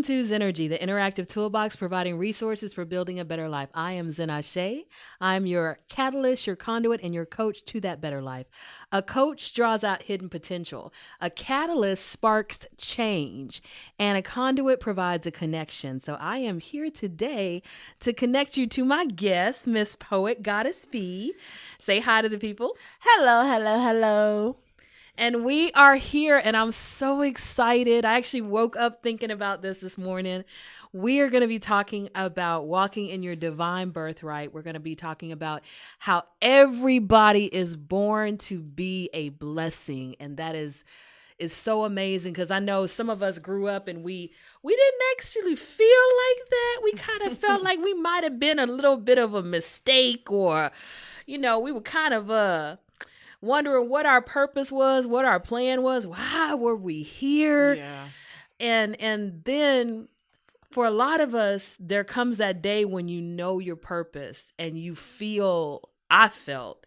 Welcome to Zennurgy, the interactive toolbox providing resources for building a better life. I am Zennurgy. I'm your catalyst, your conduit, and your coach to that better life. A coach draws out hidden potential. A catalyst sparks change. And a conduit provides a connection. So I am here today to connect you to my guest, Miss Poet Goddess Fee. Say hi to the people. Hello, hello, hello. And we are here, and I'm so excited. I actually woke up thinking about this morning. We are going to be talking about walking in your divine birthright. We're going to be talking about how everybody is born to be a blessing, and that is so amazing, because I know some of us grew up and we didn't actually feel like that. We kind of felt like we might have been a little bit of a mistake, or we were kind of wondering what our purpose was, what our plan was, why were we here? Yeah. And then for a lot of us, there comes that day when you know your purpose and I felt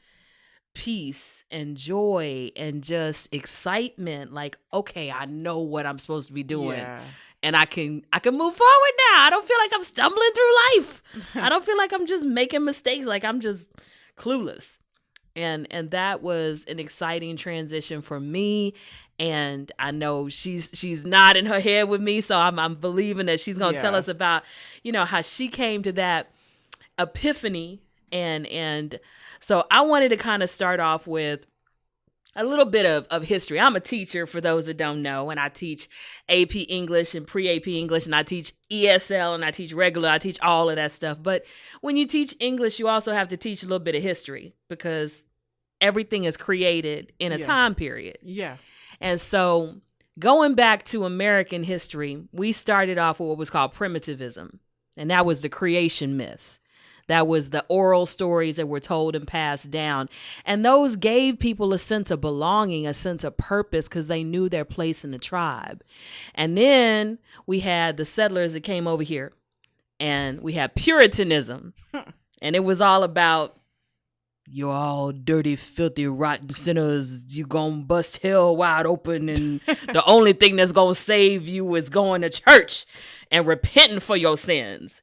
peace and joy and just excitement. Like, okay, I know what I'm supposed to be doing. Yeah. And I can move forward now. I don't feel like I'm stumbling through life. I don't feel like I'm just making mistakes, like I'm just clueless. And that was an exciting transition for me. And I know she's nodding her head with me. So I'm believing that she's going to tell us about, how she came to that epiphany. And so I wanted to kind of start off with a little bit of history. I'm a teacher, for those that don't know, and I teach AP English and pre-AP English, and I teach ESL, and I teach regular. I teach all of that stuff. But when you teach English, you also have to teach a little bit of history, because everything is created in a time period. Yeah. And so going back to American history, we started off with what was called primitivism, and that was the creation myths. That was the oral stories that were told and passed down. And those gave people a sense of belonging, a sense of purpose, because they knew their place in the tribe. And then we had the settlers that came over here, and we had Puritanism. And it was all about, you're all dirty, filthy, rotten sinners. You gonna bust hell wide open, and the only thing that's gonna save you is going to church and repenting for your sins.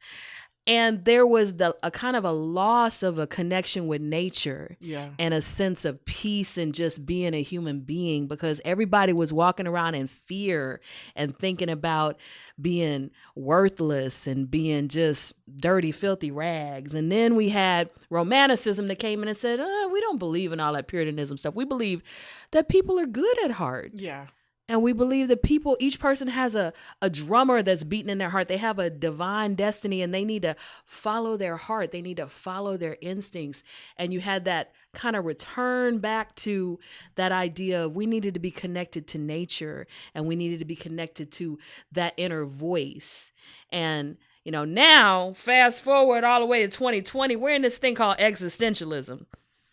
And there was a kind of a loss of a connection with nature, and a sense of peace and just being a human being, because everybody was walking around in fear and thinking about being worthless and being just dirty, filthy rags. And then we had Romanticism that came in and said, we don't believe in all that Puritanism stuff. We believe that people are good at heart. Yeah. And we believe that each person has a drummer that's beating in their heart. They have a divine destiny, and they need to follow their heart. They need to follow their instincts. And you had that kind of return back to that idea of we needed to be connected to nature, and we needed to be connected to that inner voice. And, now fast forward all the way to 2020, we're in this thing called existentialism.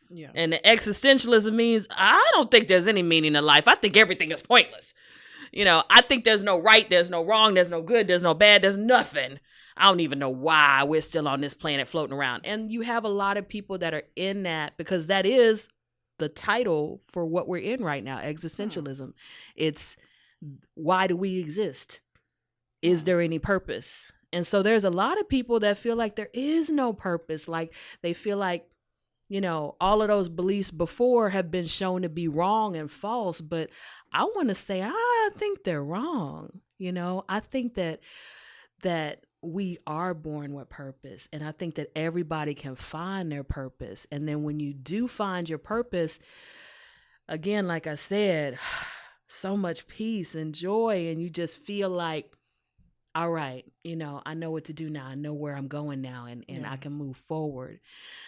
Yeah. And the existentialism means, I don't think there's any meaning in life. I think everything is pointless. I think there's no right, there's no wrong, there's no good, there's no bad, there's nothing. I don't even know why we're still on this planet floating around. And you have a lot of people that are in that, because that is the title for what we're in right now, existentialism. It's, why do we exist? Is there any purpose? And so there's a lot of people that feel like there is no purpose. Like they feel like, all of those beliefs before have been shown to be wrong and false. But I want to say, I think they're wrong. I think that we are born with purpose. And I think that everybody can find their purpose. And then when you do find your purpose, again, like I said, so much peace and joy. And you just feel like, all right, I know what to do now. I know where I'm going now, and I can move forward.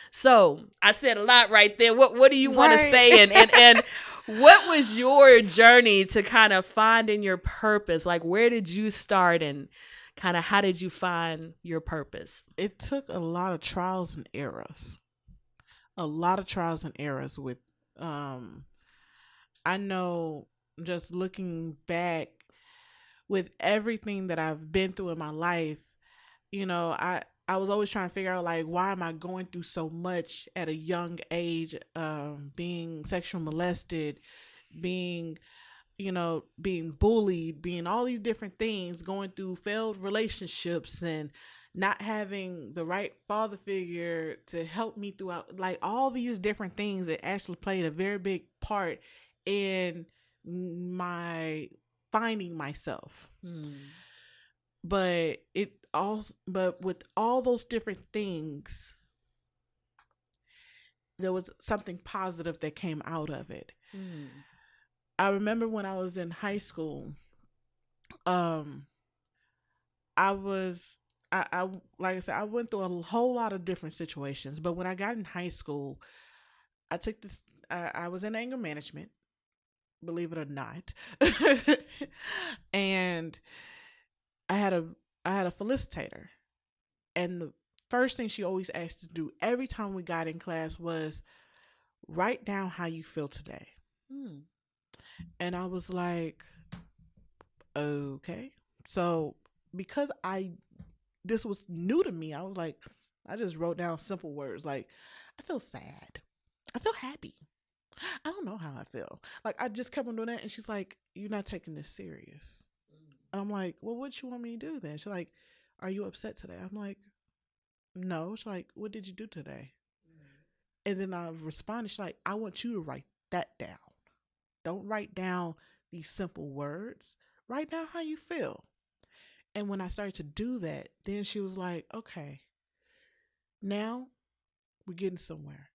So I said a lot right there. What do you want to say? And what was your journey to kind of finding your purpose? Like, where did you start, and kind of how did you find your purpose? It took a lot of trials and errors. With, I know, just looking back, with everything that I've been through in my life, I was always trying to figure out, like, why am I going through so much at a young age, being sexually molested, being being bullied, being all these different things, going through failed relationships and not having the right father figure to help me throughout, like all these different things that actually played a very big part in my finding myself. But with all those different things, there was something positive that came out of it. I remember when I was in high school, I like I said, I went through a whole lot of different situations. But when I got in high school, I took this. I was in anger management, believe it or not, and I had a felicitator, and the first thing she always asked us to do every time we got in class was write down how you feel today. And I was like, okay. So because this was new to me, I was like, I just wrote down simple words like, I feel sad. I feel happy. I don't know how I feel. Like, I just kept on doing that. And she's like, you're not taking this serious. And I'm like, well, what you want me to do then? She's like, are you upset today? I'm like, no. She's like, what did you do today? And then I responded, she's like, I want you to write that down. Don't write down these simple words. Write down how you feel. And when I started to do that, then she was like, okay, now we're getting somewhere.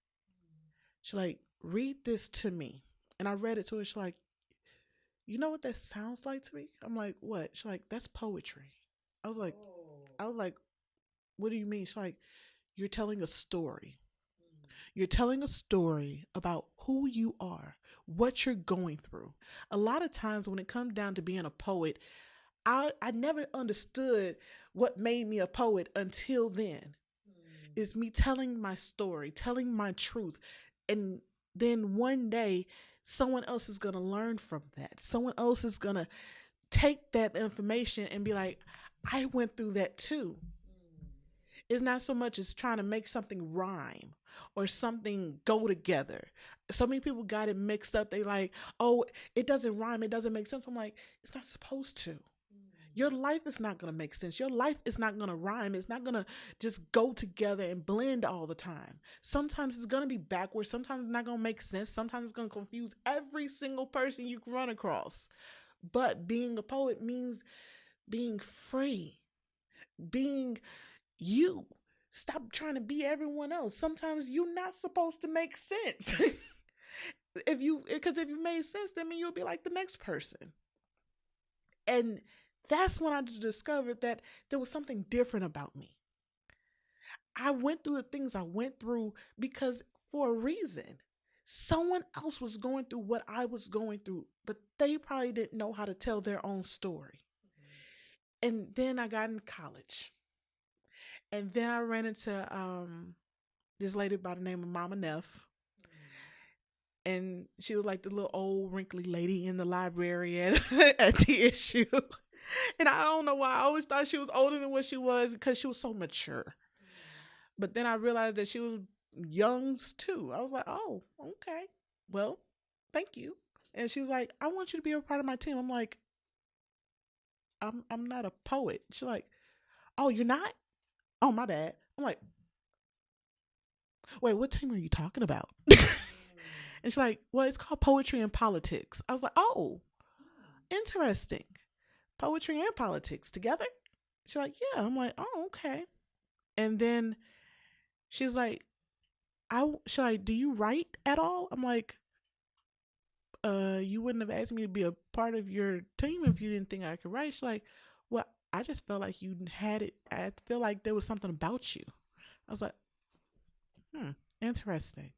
She's like, read this to me. And I read it to her. She's like, you know what that sounds like to me? I'm like, what? She's like, that's poetry. I was like, what do you mean? She's like, you're telling a story. You're telling a story about who you are, what you're going through. A lot of times when it comes down to being a poet, I never understood what made me a poet until then. It's me telling my story, telling my truth. And then one day, someone else is going to learn from that. Someone else is going to take that information and be like, I went through that too. It's not so much as trying to make something rhyme or something go together. So many people got it mixed up. They like, oh, it doesn't rhyme. It doesn't make sense. I'm like, it's not supposed to. Your life is not going to make sense. Your life is not going to rhyme. It's not going to just go together and blend all the time. Sometimes it's going to be backwards. Sometimes it's not going to make sense. Sometimes it's going to confuse every single person you can run across. But being a poet means being free, being you. Stop trying to be everyone else. Sometimes you're not supposed to make sense. Because if you made sense, then you'll be like the next person. And that's when I discovered that there was something different about me. I went through the things I went through because for a reason. Someone else was going through what I was going through, but they probably didn't know how to tell their own story. And then I got in college. And then I ran into this lady by the name of Mama Neff. And she was like the little old wrinkly lady in the library at TSU. And I don't know why I always thought she was older than what she was because she was so mature. But then I realized that she was young too. I was like, oh, okay. Well, thank you. And she was like, I want you to be a part of my team. I'm like, I'm not a poet. She's like, oh, you're not? Oh, my bad. I'm like, wait, what team are you talking about? And she's like, well, it's called Poetry and Politics. I was like, oh, interesting. Poetry and politics together? She's like, yeah. I'm like, oh, okay. And then she's like, she's like, do you write at all? I'm like, you wouldn't have asked me to be a part of your team if you didn't think I could write. She's like, well, I just felt like you had it. I feel like there was something about you. I was like, interesting.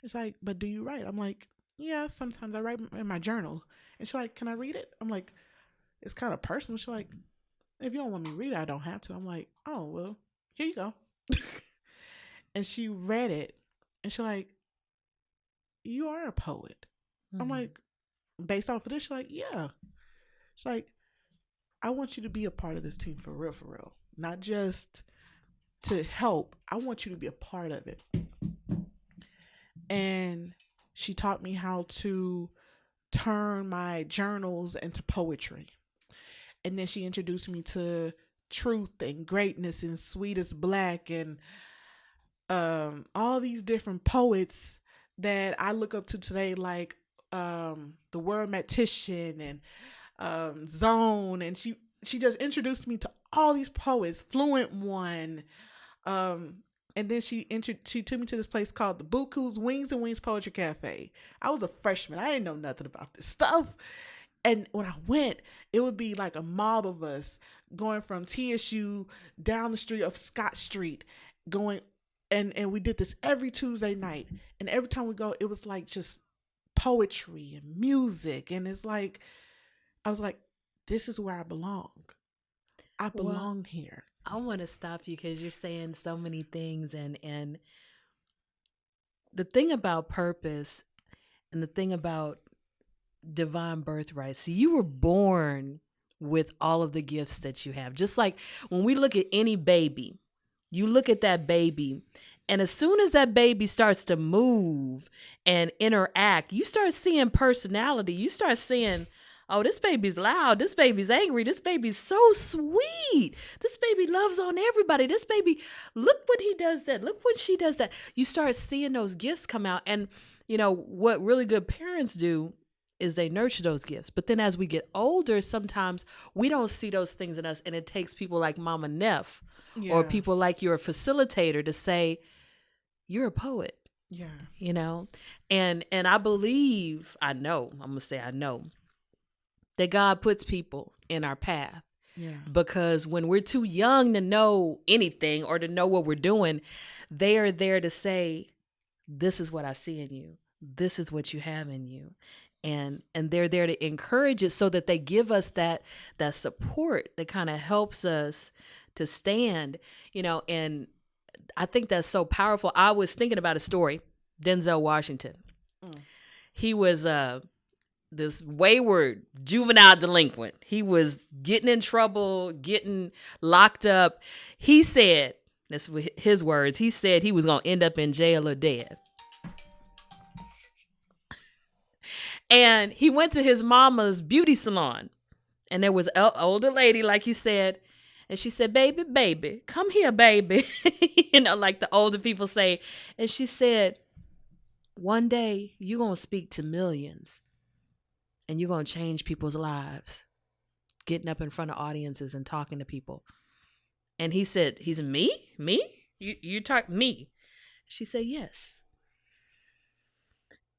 It's like, but do you write? I'm like, yeah, sometimes I write in my journal. And she's like, can I read it? I'm like, it's kind of personal. She's like, if you don't want me to read it, I don't have to. I'm like, oh, well, here you go. And she read it. And she's like, you are a poet. I'm like, based off of this, she's like, yeah. She's like, I want you to be a part of this team for real. Not just to help. I want you to be a part of it. And she taught me how to turn my journals into poetry. And then she introduced me to truth and greatness and sweet as black and all these different poets that I look up to today, like the word matician and Zone, and she just introduced me to all these poets, Fluent One, um, and then she took me to this place called the Buku's Wings and Wings Poetry Cafe. I was a freshman, I didn't know nothing about this stuff, and when I went, it would be like a mob of us going from TSU down the street of Scott Street, going, and we did this every Tuesday night, and every time we go, it was like just poetry and music, and it's like I was like, this is where I belong. I belong here. I want to stop you because you're saying so many things, and the thing about purpose and the thing about divine birthright. See, you were born with all of the gifts that you have. Just like when we look at any baby, you look at that baby, and as soon as that baby starts to move and interact, you start seeing personality. You start seeing, oh, this baby's loud. This baby's angry. This baby's so sweet. This baby loves on everybody. This baby, look when he does that. Look when she does that. You start seeing those gifts come out. And, you know, what really good parents do is they nurture those gifts. But then as we get older, sometimes we don't see those things in us. And it takes people like Mama Neff or people like your facilitator to say, you're a poet. Yeah. You know, and I believe, I know that God puts people in our path. Yeah. Because when we're too young to know anything or to know what we're doing, they are there to say, this is what I see in you. This is what you have in you. And they're there to encourage it so that they give us that support that kind of helps us to stand, you know, and I think that's so powerful. I was thinking about a story, Denzel Washington. He was this wayward juvenile delinquent. He was getting in trouble, getting locked up. He said, that's his words, he said he was going to end up in jail or dead. And he went to his mama's beauty salon. And there was an older lady, like you said, and she said, baby, come here, baby. You know, like the older people say. And she said, one day you're going to speak to millions. And you're going to change people's lives, getting up in front of audiences and talking to people. And he said, me? You talk me? She said, yes.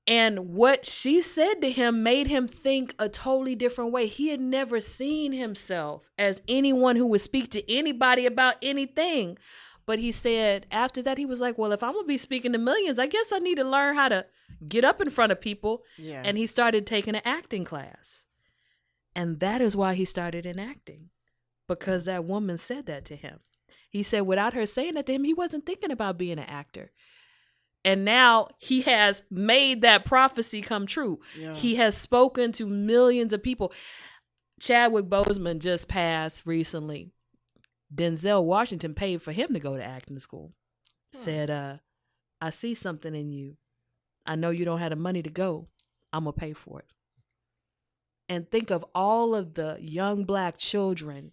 And what she said to him made him think a totally different way. He had never seen himself as anyone who would speak to anybody about anything. But he said after that, he was like, well, if I'm going to be speaking to millions, I guess I need to learn how to get up in front of people. Yes. And he started taking an acting class. And that is why he started in acting, because that woman said that to him. He said without her saying that to him, he wasn't thinking about being an actor. And now he has made that prophecy come true. Yeah. He has spoken to millions of people. Chadwick Boseman just passed recently. Denzel Washington paid for him to go to acting school. Said, I see something in you. I know you don't have the money to go. I'm going to pay for it. And think of all of the young Black children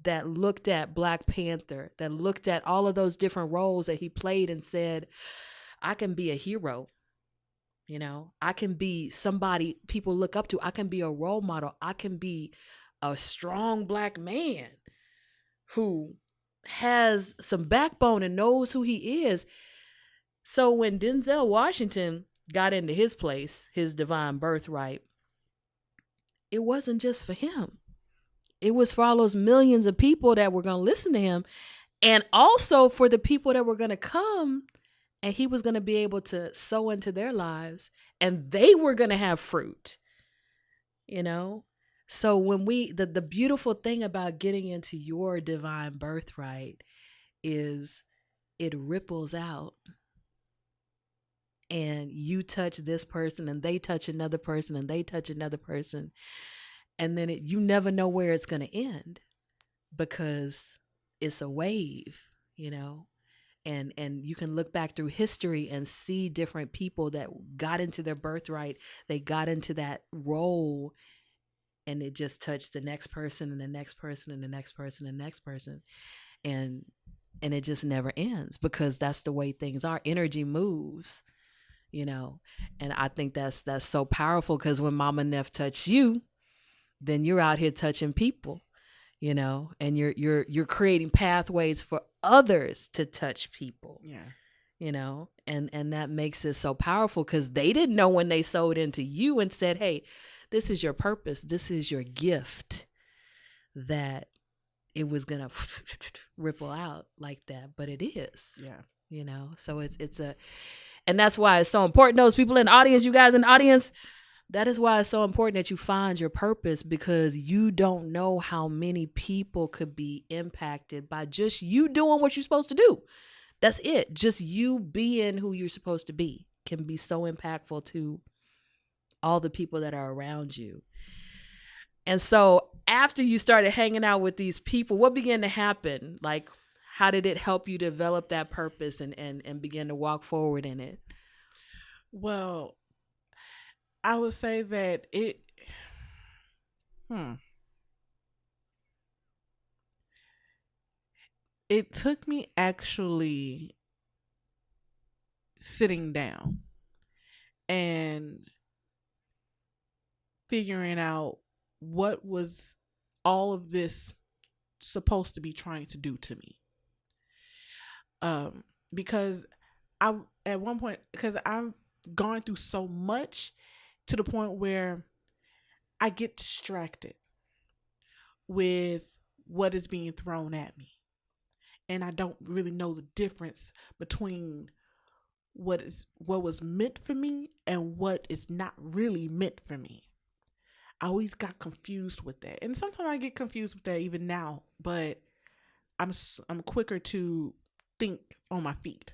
that looked at Black Panther, that looked at all of those different roles that he played and said, I can be a hero. You know, I can be somebody people look up to. I can be a role model. I can be a strong Black man who has some backbone and knows who he is. So when Denzel Washington got into his place, his divine birthright, it wasn't just for him. It was for all those millions of people that were going to listen to him, and also for the people that were going to come, and he was going to be able to sow into their lives, and they were going to have fruit, you know? So when the beautiful thing about getting into your divine birthright is it ripples out, and you touch this person and they touch another person and they touch another person. And then you never know where it's going to end because it's a wave, you know? And you can look back through history and see different people that got into their birthright. They got into that role, and it just touched the next person and the next person and the next person and the next person. And it just never ends, because that's the way things are. Energy moves, and I think that's so powerful, because when Mama Neff touched you, then you're out here touching people, and you're creating pathways for others to touch people. Yeah. And that makes it so powerful, because they didn't know when they sowed into you and said, hey, this is your purpose, this is your gift, that it was gonna ripple out like that. But it is. Yeah. So and that's why it's so important. Those people in the audience, you guys in the audience, that is why it's so important that you find your purpose, because you don't know how many people could be impacted by just you doing what you're supposed to do. That's it. Just you being who you're supposed to be can be so impactful to all the people that are around you. And so after you started hanging out with these people, what began to happen? Like, how did it help you develop that purpose and begin to walk forward in it? Well, I would say that it took me actually sitting down and figuring out what was all of this supposed to be trying to do to me. Because I, at one point, because I've gone through so much to the point where I get distracted with what is being thrown at me. And I don't really know the difference between what was meant for me and what is not really meant for me. I always got confused with that. And sometimes I get confused with that even now, but I'm quicker to think on my feet.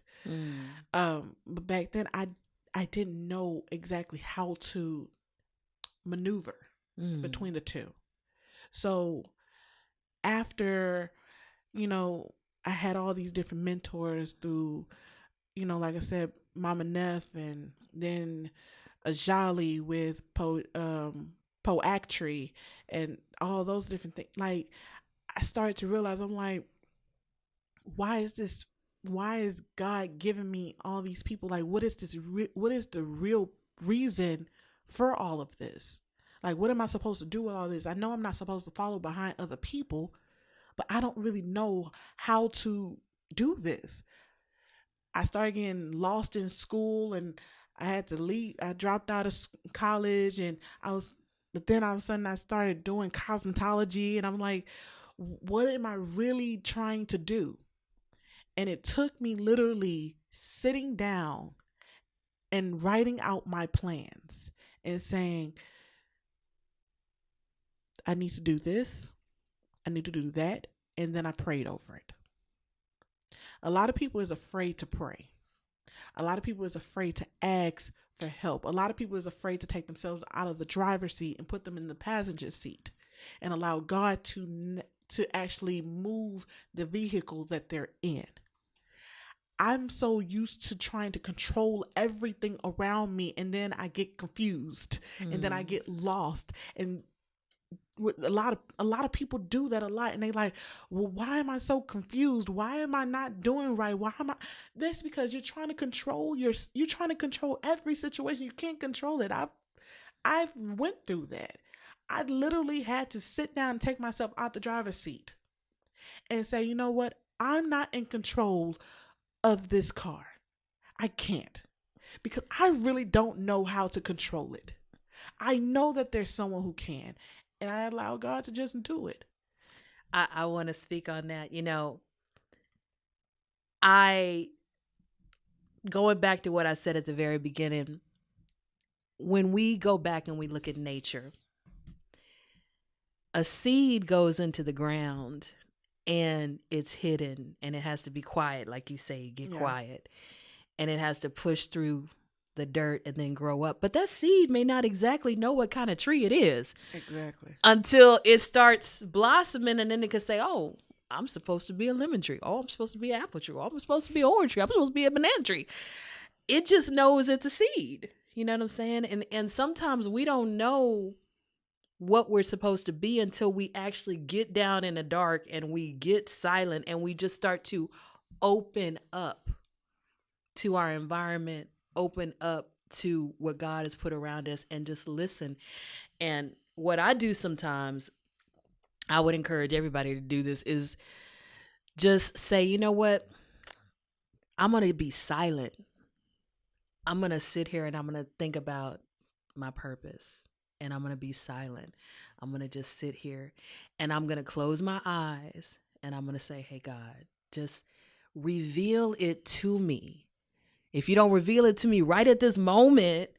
But back then I didn't know exactly how to maneuver between the two. So after, I had all these different mentors through, like I said, Mama Neff, and then a Jolly with Poactry and all those different things. Like, I started to realize, I'm like, why is God giving me all these people? Like, what is the real reason for all of this? Like, what am I supposed to do with all this? I know I'm not supposed to follow behind other people, but I don't really know how to do this. I started getting lost in school, and I had to leave. I dropped out of college, and but then all of a sudden I started doing cosmetology, and I'm like, what am I really trying to do? And it took me literally sitting down and writing out my plans and saying, I need to do this, I need to do that, and then I prayed over it. A lot of people is afraid to pray. A lot of people is afraid to ask for help. A lot of people is afraid to take themselves out of the driver's seat and put them in the passenger seat and allow God to actually move the vehicle that they're in. I'm so used to trying to control everything around me, and then I get confused, and then I get lost. And a lot of people do that a lot, and they like, well, why am I so confused? Why am I not doing right? Why am I? That's because you're trying to control you're trying to control every situation. You can't control it. I've went through that. I literally had to sit down and take myself out the driver's seat and say, you know what? I'm not in control of this car. I can't, because I really don't know how to control it. I know that there's someone who can, and I allow God to just do it. I want to speak on that. Going back to what I said at the very beginning, when we go back and we look at nature, a seed goes into the ground and it's hidden, and it has to be quiet. Like you say, get quiet, and it has to push through the dirt and then grow up. But that seed may not exactly know what kind of tree it is. Exactly. Until it starts blossoming, and then it can say, oh, I'm supposed to be a lemon tree. Oh, I'm supposed to be an apple tree. Oh, I'm supposed to be an orange tree. I'm supposed to be a banana tree. It just knows it's a seed. You know what I'm saying? And sometimes we don't know what we're supposed to be until we actually get down in the dark and we get silent and we just start to open up to our environment, open up to what God has put around us, and just listen. And what I do sometimes, I would encourage everybody to do this, is just say, you know what? I'm going to be silent. I'm going to sit here and I'm going to think about my purpose, and I'm going to be silent. I'm going to just sit here and I'm going to close my eyes and I'm going to say, hey, God, just reveal it to me. If you don't reveal it to me right at this moment,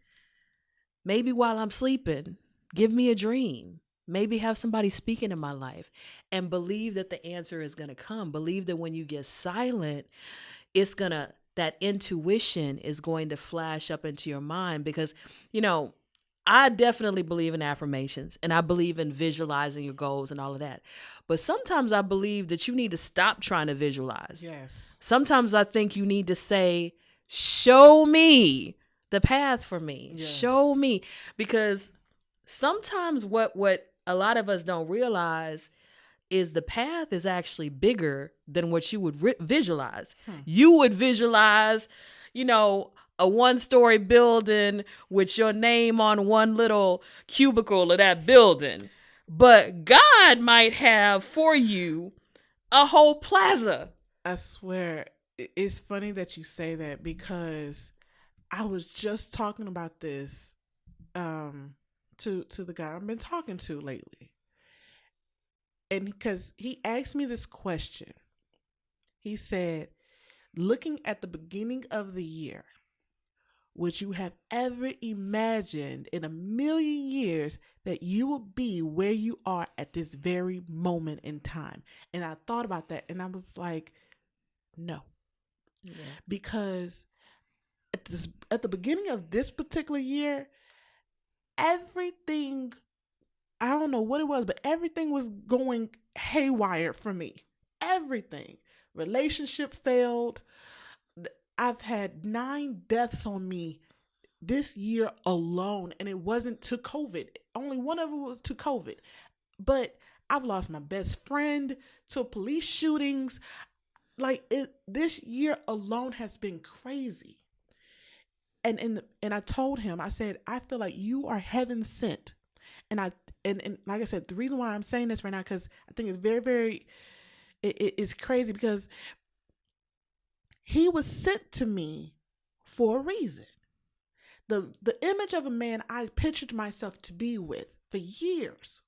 maybe while I'm sleeping, give me a dream. Maybe have somebody speaking in my life, and believe that the answer is going to come. Believe that when you get silent, that intuition is going to flash up into your mind, because, I definitely believe in affirmations and I believe in visualizing your goals and all of that. But sometimes I believe that you need to stop trying to visualize. Yes. Sometimes I think you need to say, show me the path for me. Yes. Show me. Because sometimes what a lot of us don't realize is the path is actually bigger than what you would visualize. You would visualize, a one-story building with your name on one little cubicle of that building. But God might have for you a whole plaza. I swear, it's funny that you say that, because I was just talking about this to the guy I've been talking to lately. And because he asked me this question, he said, looking at the beginning of the year, would you have ever imagined in a million years that you would be where you are at this very moment in time? And I thought about that and I was like, no. Yeah. Because at the beginning of this particular year, everything, I don't know what it was, but everything was going haywire for me. Everything. Relationship failed. I've had 9 deaths on me this year alone, and it wasn't to COVID. Only one of them was to COVID. But I've lost my best friend to police shootings. This year alone has been crazy. And I told him, I said, I feel like you are heaven sent. And like I said, the reason why I'm saying this right now, because I think it's very, very, it's crazy, because he was sent to me for a reason. The image of a man I pictured myself to be with for years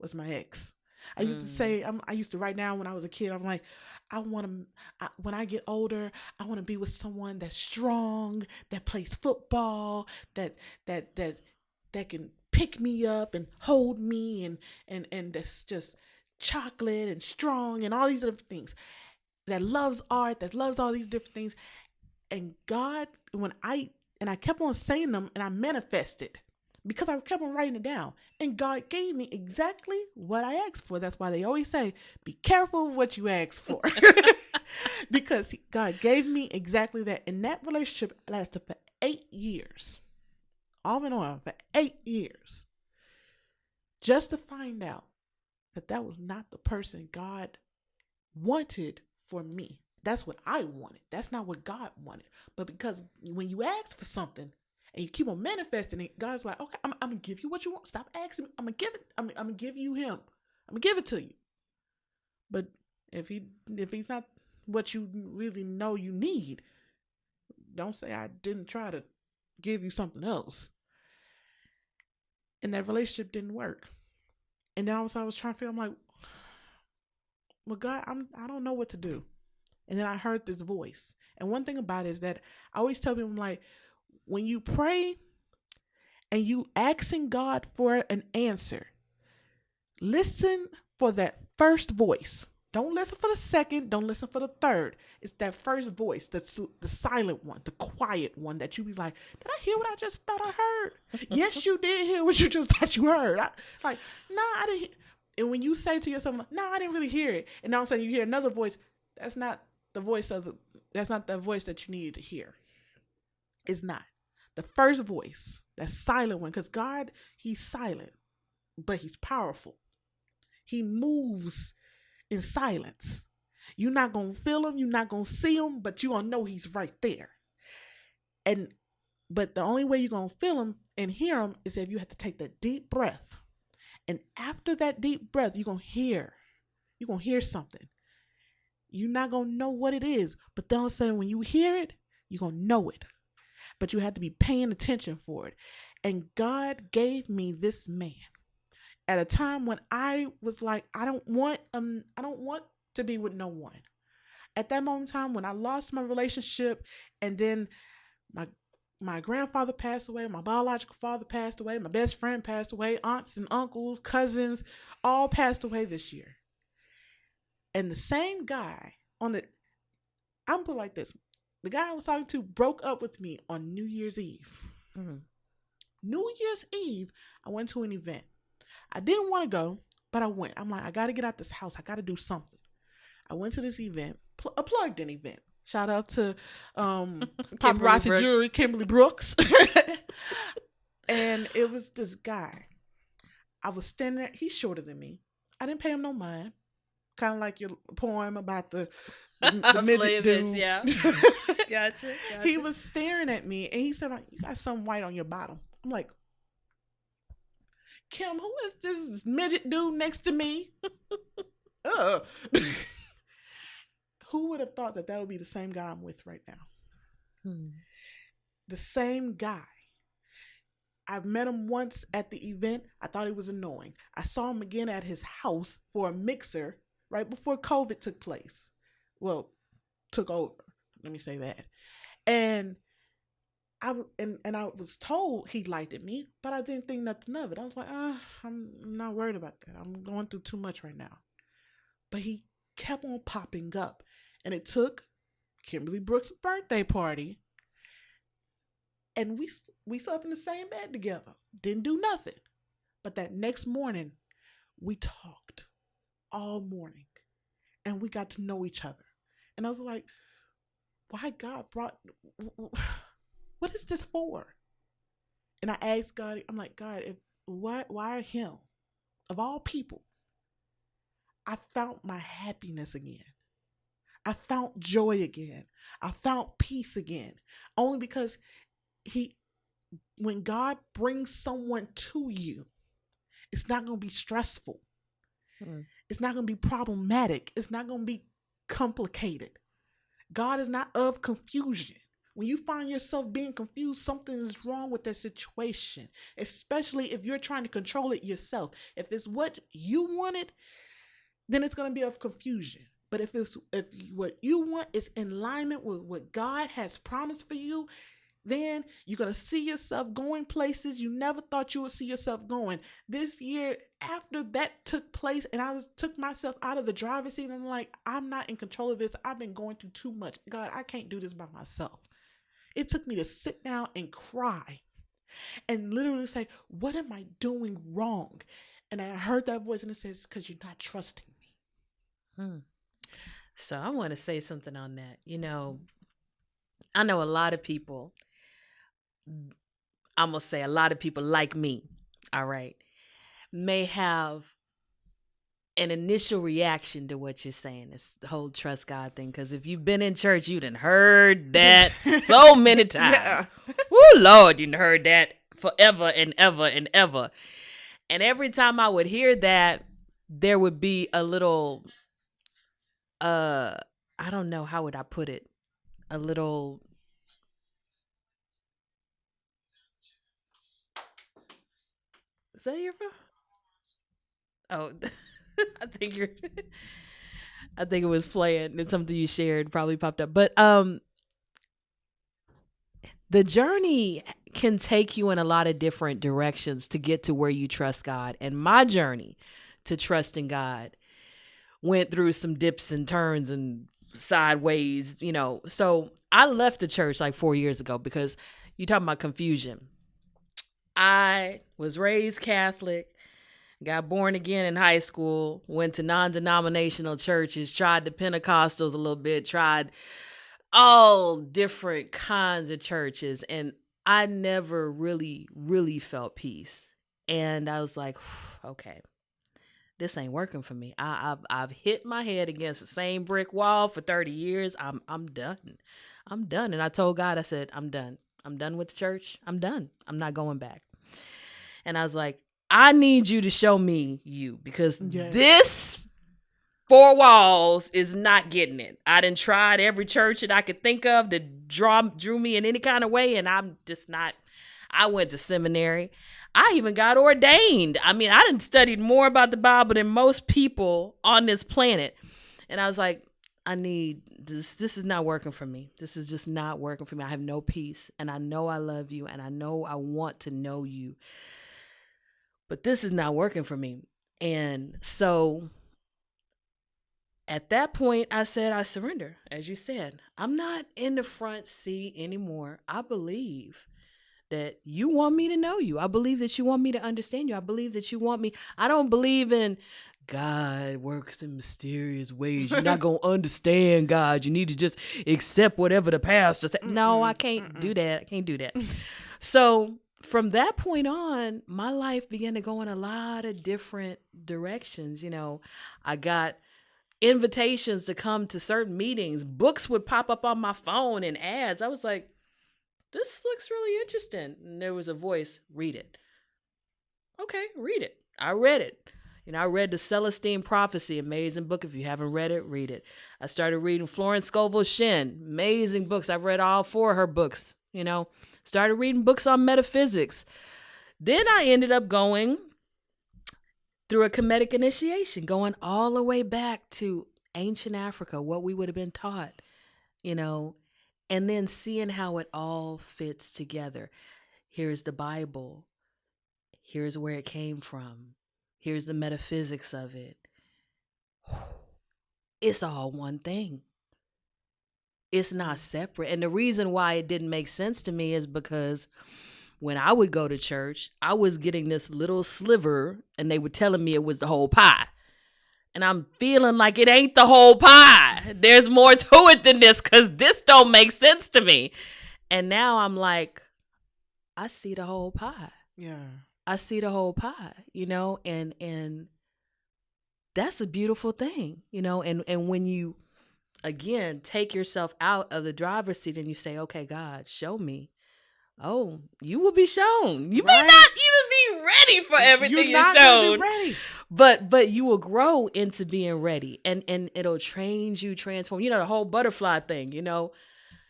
was my ex. I used to say, I used to write down when I was a kid, I'm like, when I get older, I want to be with someone that's strong, that plays football, that can pick me up and hold me, and that's just chocolate and strong and all these other things, that loves art, that loves all these different things. And God, I kept on saying them, and I manifested because I kept on writing it down, and God gave me exactly what I asked for. That's why they always say, be careful of what you ask for. Because God gave me exactly that. And that relationship lasted for 8 years. Off and on for 8 years. Just to find out that was not the person God wanted for me. That's what I wanted. That's not what God wanted. But because when you ask for something and you keep on manifesting it, God's like, okay, I'm going to give you what you want. Stop asking me. I'm going to give it. I'm going to give you him. I'm going to give it to you. But if he's not what you really know you need, don't say I didn't try to give you something else. And that relationship didn't work. And then I was trying to figure, I'm like, well, God, I don't know what to do. And then I heard this voice. And one thing about it is that I always tell people, like, when you pray and you asking God for an answer, listen for that first voice. Don't listen for the second. Don't listen for the third. It's that first voice, that's the silent one, the quiet one that you be like, did I hear what I just thought I heard? Yes, you did hear what you just thought you heard. I didn't hear. And when you say to yourself, no, I didn't really hear it, and all of a sudden you hear another voice, that's not the voice that you needed to hear. It's not. The first voice, that silent one, because God, he's silent, but he's powerful. He moves in silence. You're not going to feel him, you're not going to see him, but you're going to know he's right there. But the only way you're going to feel him and hear him is if you have to take that deep breath. And after that deep breath, you're going to hear something. You're not going to know what it is, but then all of a sudden when you hear it, you're going to know it. But you have to be paying attention for it. And God gave me this man at a time when I was like, I don't want to be with no one. At that moment in time when I lost my relationship, and then my grandfather passed away, my biological father passed away, my best friend passed away, aunts and uncles, cousins, all passed away this year. And the same guy I'm put it like this. The guy I was talking to broke up with me on New Year's Eve. Mm-hmm. New Year's Eve, I went to an event. I didn't want to go, but I went. I'm like, I got to get out this house. I got to do something. I went to this event, a plugged-in event. Shout out to Paparazzi Jewelry, Kimberly Brooks. And it was this guy. I was standing there. He's shorter than me. I didn't pay him no mind. Kind of like your poem about the midget dude. Yeah. Gotcha. He was staring at me and he said, you got something white on your bottom. I'm like, Kim, who is this midget dude next to me? Who would have thought that would be the same guy I'm with right now? The same guy. I've met him once at the event. I thought he was annoying. I saw him again at his house for a mixer right before COVID took place. Well, took over. Let me say that. And I was told he liked me, but I didn't think nothing of it. I was like, I'm not worried about that. I'm going through too much right now. But he kept on popping up. And it took Kimberly Brooks' birthday party. And we slept in the same bed together. Didn't do nothing. But that next morning, we talked all morning. And we got to know each other. And I was like, why God what is this for? And I asked God, I'm like, God, why him? Of all people, I found my happiness again. I found joy again. I found peace again. Only because when God brings someone to you, it's not going to be stressful. It's not going to be problematic. It's not going to be complicated. God is not of confusion. When you find yourself being confused, something is wrong with that situation, especially if you're trying to control it yourself. If it's what you wanted, then it's going to be of confusion. But if what you want is in alignment with what God has promised for you, then you're going to see yourself going places you never thought you would see yourself going. This year, after that took place, and I took myself out of the driver's seat, I'm like, I'm not in control of this. I've been going through too much. God, I can't do this by myself. It took me to sit down and cry and literally say, what am I doing wrong? And I heard that voice and it says, because you're not trusting me. So I want to say something on that. I know a lot of people, I'm going to say a lot of people like me, all right, may have an initial reaction to what you're saying. It's the whole trust God thing. Because if you've been in church, you done heard that so many times. Yeah. Woo, Lord, you done heard that forever and ever and ever. And every time I would hear that, there would be a little, I don't know, how would I put it? A little, is that your phone? Oh, I think it was playing. It's something you shared, probably popped up. But the journey can take you in a lot of different directions to get to where you trust God. And my journey to trusting God went through some dips and turns and sideways, So I left the church like 4 years ago because you talking about confusion. I was raised Catholic, Got born again in high school, went to non-denominational churches, tried the Pentecostals a little bit, tried all different kinds of churches, and I never really, really felt peace. And I was like, okay, this ain't working for me. I've hit my head against the same brick wall for 30 years. I'm done. I'm done. And I told God, I said, I'm done. I'm done with the church. I'm done. I'm not going back. And I was like, I need you to show me you, because this four walls is not getting it. I done tried every church that I could think of that drew me in any kind of way, and I'm just not. I went to seminary. I even got ordained. I mean, I done studied more about the Bible than most people on this planet. And I was like, I need this. This is not working for me. This is just not working for me. I have no peace, and I know I love you, and I know I want to know you, but this is not working for me. And so at that point, I said, I surrender. As you said, I'm not in the front seat anymore. I believe that you want me to know you. I believe that you want me to understand you. I believe that you want me. I don't believe in God works in mysterious ways. You're not going to understand God. You need to just accept whatever the pastor said. No, I can't do that. I can't do that. So from that point on, my life began to go in a lot of different directions. You know, I got invitations to come to certain meetings. Books would pop up on my phone and ads. I was like, this looks really interesting. And there was a voice, read it. Okay, read it. I read it. You know, I read the Celestine Prophecy, amazing book. If you haven't read it, read it. I started reading Florence Scovel Shinn, amazing books. I've read all 4 of her books, you know. Started reading books on metaphysics. Then I ended up going through a Kemetic initiation, going all the way back to ancient Africa, what we would have been taught, you know, and then seeing how it all fits together. Here's the Bible. Here's where it came from. Here's the metaphysics of it. It's all one thing. It's not separate. And the reason why it didn't make sense to me is because when I would go to church, I was getting this little sliver and they were telling me it was the whole pie. And I'm feeling like it ain't the whole pie. There's more to it than this, because this don't make sense to me. And now I'm like, I see the whole pie. Yeah. I see the whole pie, you know, and that's a beautiful thing, you know, and when you, again, take yourself out of the driver's seat and you say, okay, God, show me. Oh, you will be shown. You may not even be ready for everything you're not shown. Be ready. But you will grow into being ready, and it'll change you, transform. You know, the whole butterfly thing, you know,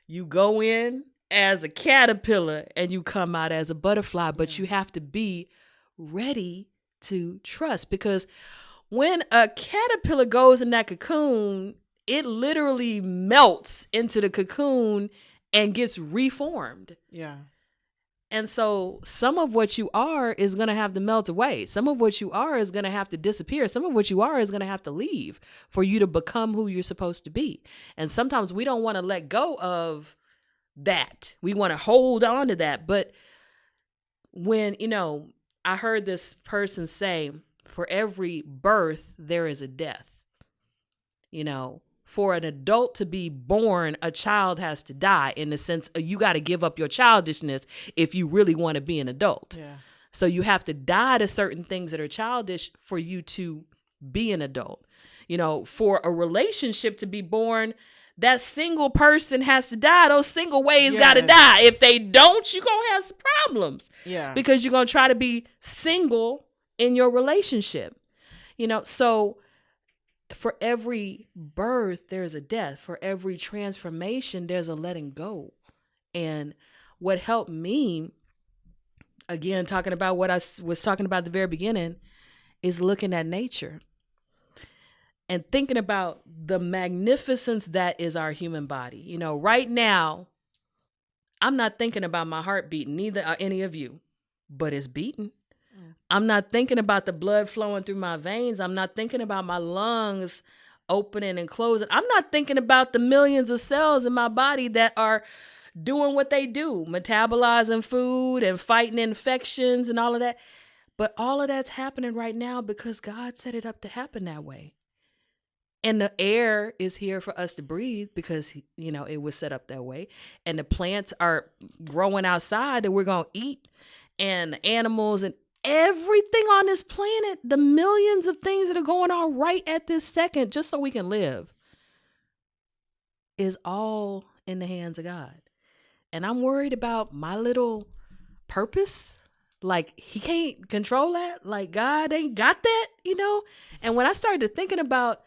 you go in as a caterpillar and you come out as a butterfly, but you have to be ready to trust, because when a caterpillar goes in that cocoon, it literally melts into the cocoon and gets reformed. Yeah. And so some of what you are is going to have to melt away. Some of what you are is going to have to disappear. Some of what you are is going to have to leave for you to become who you're supposed to be. And sometimes we don't want to let go of that. We want to hold on to that. But when, you know, I heard this person say, for every birth, there is a death. You know, for an adult to be born, a child has to die, in the sense of you got to give up your childishness if you really want to be an adult. Yeah. So you have to die to certain things that are childish for you to be an adult. You know, for a relationship to be born, that single person has to die. Those single ways got to die. If they don't, you're going to have some problems. Yeah. Because you're going to try to be single in your relationship. You know, so for every birth, there's a death. For every transformation, there's a letting go. And what helped me, again, talking about what I was talking about at the very beginning, is looking at nature and thinking about the magnificence that is our human body. You know, right now, I'm not thinking about my heart beating, neither are any of you, but it's beating. I'm not thinking about the blood flowing through my veins. I'm not thinking about my lungs opening and closing. I'm not thinking about the millions of cells in my body that are doing what they do, metabolizing food and fighting infections and all of that. But all of that's happening right now because God set it up to happen that way. And the air is here for us to breathe because, it was set up that way. And the plants are growing outside that we're going to eat. And the animals and everything on this planet, the millions of things that are going on right at this second, just so we can live, is all in the hands of God. And I'm worried about my little purpose. Like, he can't control that. Like, God ain't got that, And when I started thinking about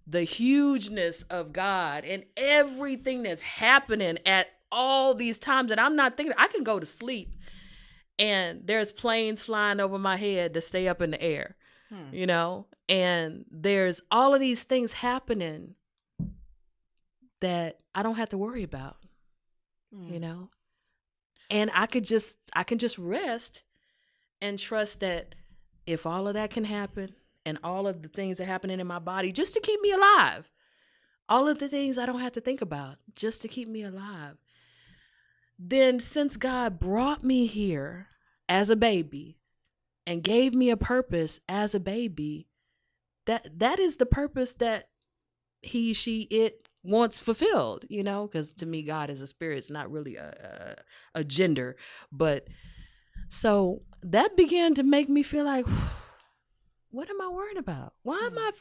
the hugeness of God and everything that's happening at all these times, and I'm not thinking, I can go to sleep and there's planes flying over my head to stay up in the air, and there's all of these things happening that I don't have to worry about, and I can just rest and trust that if all of that can happen and all of the things that are happening in my body just to keep me alive, all of the things I don't have to think about just to keep me alive, then since God brought me here as a baby and gave me a purpose as a baby, that is the purpose that he, she, it wants fulfilled, because to me, God is a spirit. It's not really a gender. But so that began to make me feel like, what am I worrying about? Why am I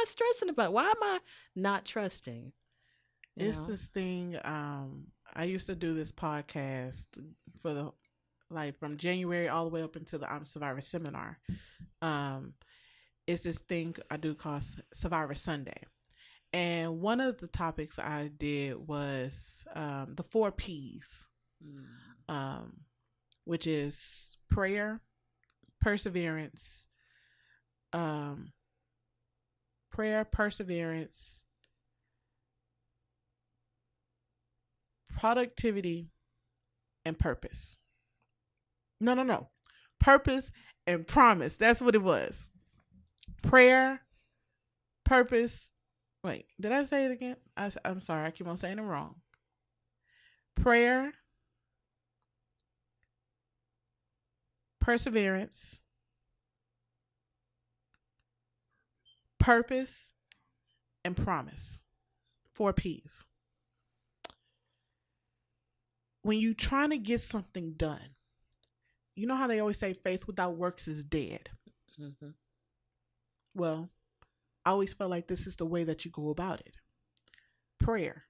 stressing about? Why am I not trusting? It's this thing. I used to do this podcast for from January all the way up until the I'm Survivor seminar. It's this thing I do called Survivor Sunday. And one of the topics I did was the 4 P's, which is prayer, perseverance, productivity, and purpose. No. Purpose and promise. That's what it was. Prayer, purpose. Wait, did I say it again? I'm sorry. I keep on saying it wrong. Prayer, perseverance, purpose, and promise. 4 P's. When you're trying to get something done, you know how they always say faith without works is dead? Mm-hmm. Well, I always felt like this is the way that you go about it. Prayer.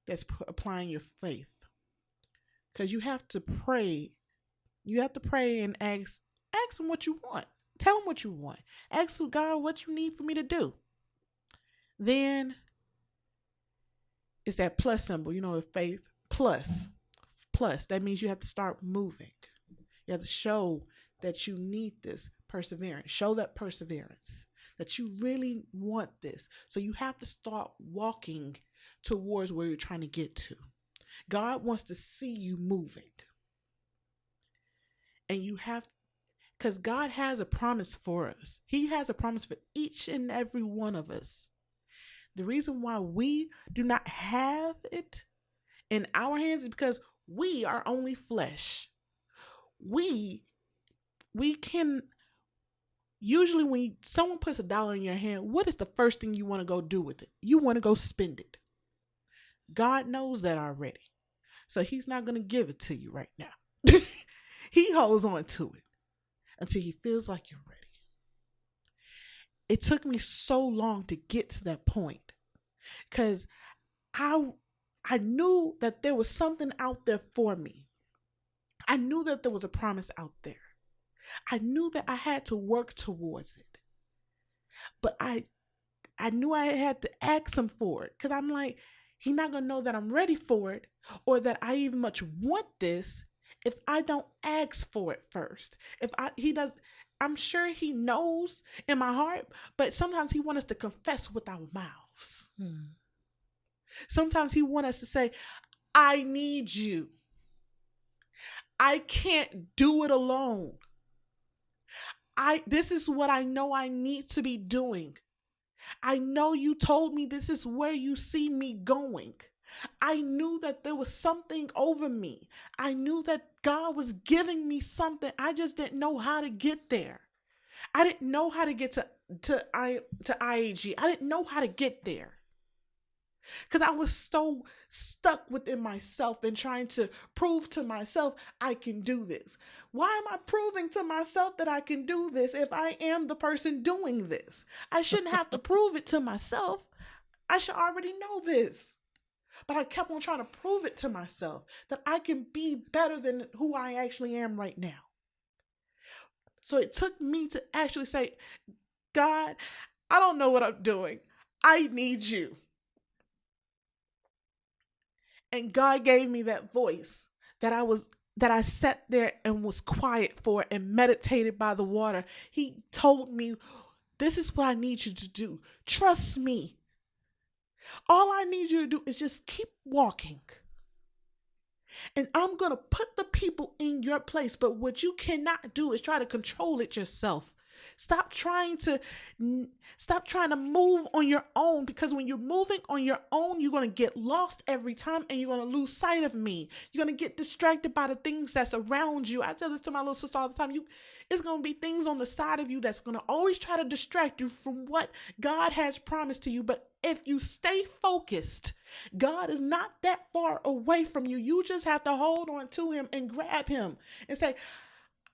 That's applying your faith. Because you have to pray. You have to pray and ask him what you want. Tell him what you want. Ask God what you need for me to do. Then it's that plus symbol, faith plus. That means you have to start moving. You have to show that you need this perseverance. Show that perseverance, that you really want this. So you have to start walking towards where you're trying to get to. God wants to see you moving. And you have, because God has a promise for us. He has a promise for each and every one of us. The reason why we do not have it in our hands is because we are only flesh. We can, usually when someone puts $1 in your hand, what is the first thing you want to go do with it? You want to go spend it. God knows that already. So he's not going to give it to you right now. He holds on to it until he feels like you're ready. It took me so long to get to that point because I knew that there was something out there for me. I knew that there was a promise out there. I knew that I had to work towards it. But I knew I had to ask him for it because I'm like, he's not going to know that I'm ready for it or that I even much want this if I don't ask for it first. I'm sure he knows in my heart, but sometimes he wants us to confess with our mouths. Sometimes he wants us to say, I need you. I can't do it alone. This is what I know I need to be doing. I know you told me this is where you see me going. I knew that there was something over me. I knew that God was giving me something. I just didn't know how to get there. I didn't know how to get to IAG. I didn't know how to get there. Because I was so stuck within myself and trying to prove to myself I can do this. Why am I proving to myself that I can do this if I am the person doing this? I shouldn't have to prove it to myself. I should already know this. But I kept on trying to prove it to myself that I can be better than who I actually am right now. So it took me to actually say, God, I don't know what I'm doing. I need you. And God gave me that voice that I sat there and was quiet for and meditated by the water. He told me, this is what I need you to do. Trust me. All I need you to do is just keep walking. And I'm going to put the people in your place. But what you cannot do is try to control it yourself. Stop trying to move on your own, because when you're moving on your own, you're going to get lost every time and you're going to lose sight of me. You're going to get distracted by the things that's around you. I tell this to my little sister all the time. It's going to be things on the side of you that's going to always try to distract you from what God has promised to you. But if you stay focused, God is not that far away from you. You just have to hold on to him and grab him and say,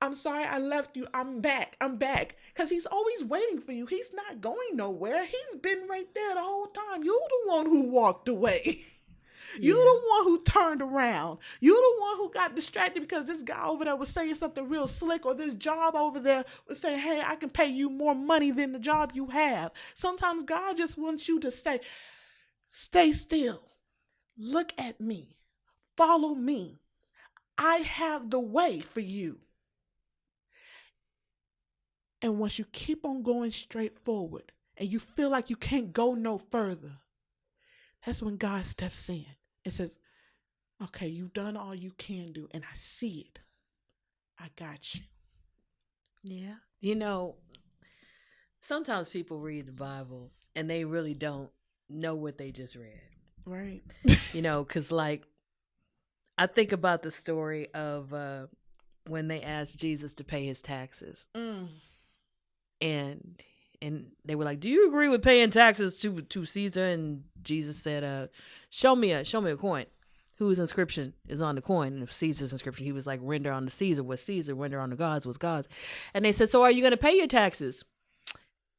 I'm sorry I left you. I'm back. Because he's always waiting for you. He's not going nowhere. He's been right there the whole time. You're the one who walked away. You're the one who turned around. You're the one who got distracted because this guy over there was saying something real slick, or this job over there was saying, hey, I can pay you more money than the job you have. Sometimes God just wants you to stay still. Look at me. Follow me. I have the way for you. And once you keep on going straight forward and you feel like you can't go no further, that's when God steps in and says, okay, you've done all you can do, and I see it. I got you. Yeah. Sometimes people read the Bible and they really don't know what they just read. Right. Because I think about the story of when they asked Jesus to pay his taxes. And they were like, do you agree with paying taxes to Caesar? And Jesus said, show me a coin whose inscription is on the coin. And Caesar's inscription, he was like, render unto Caesar was Caesar, render unto God's was God's. And they said, so are you going to pay your taxes?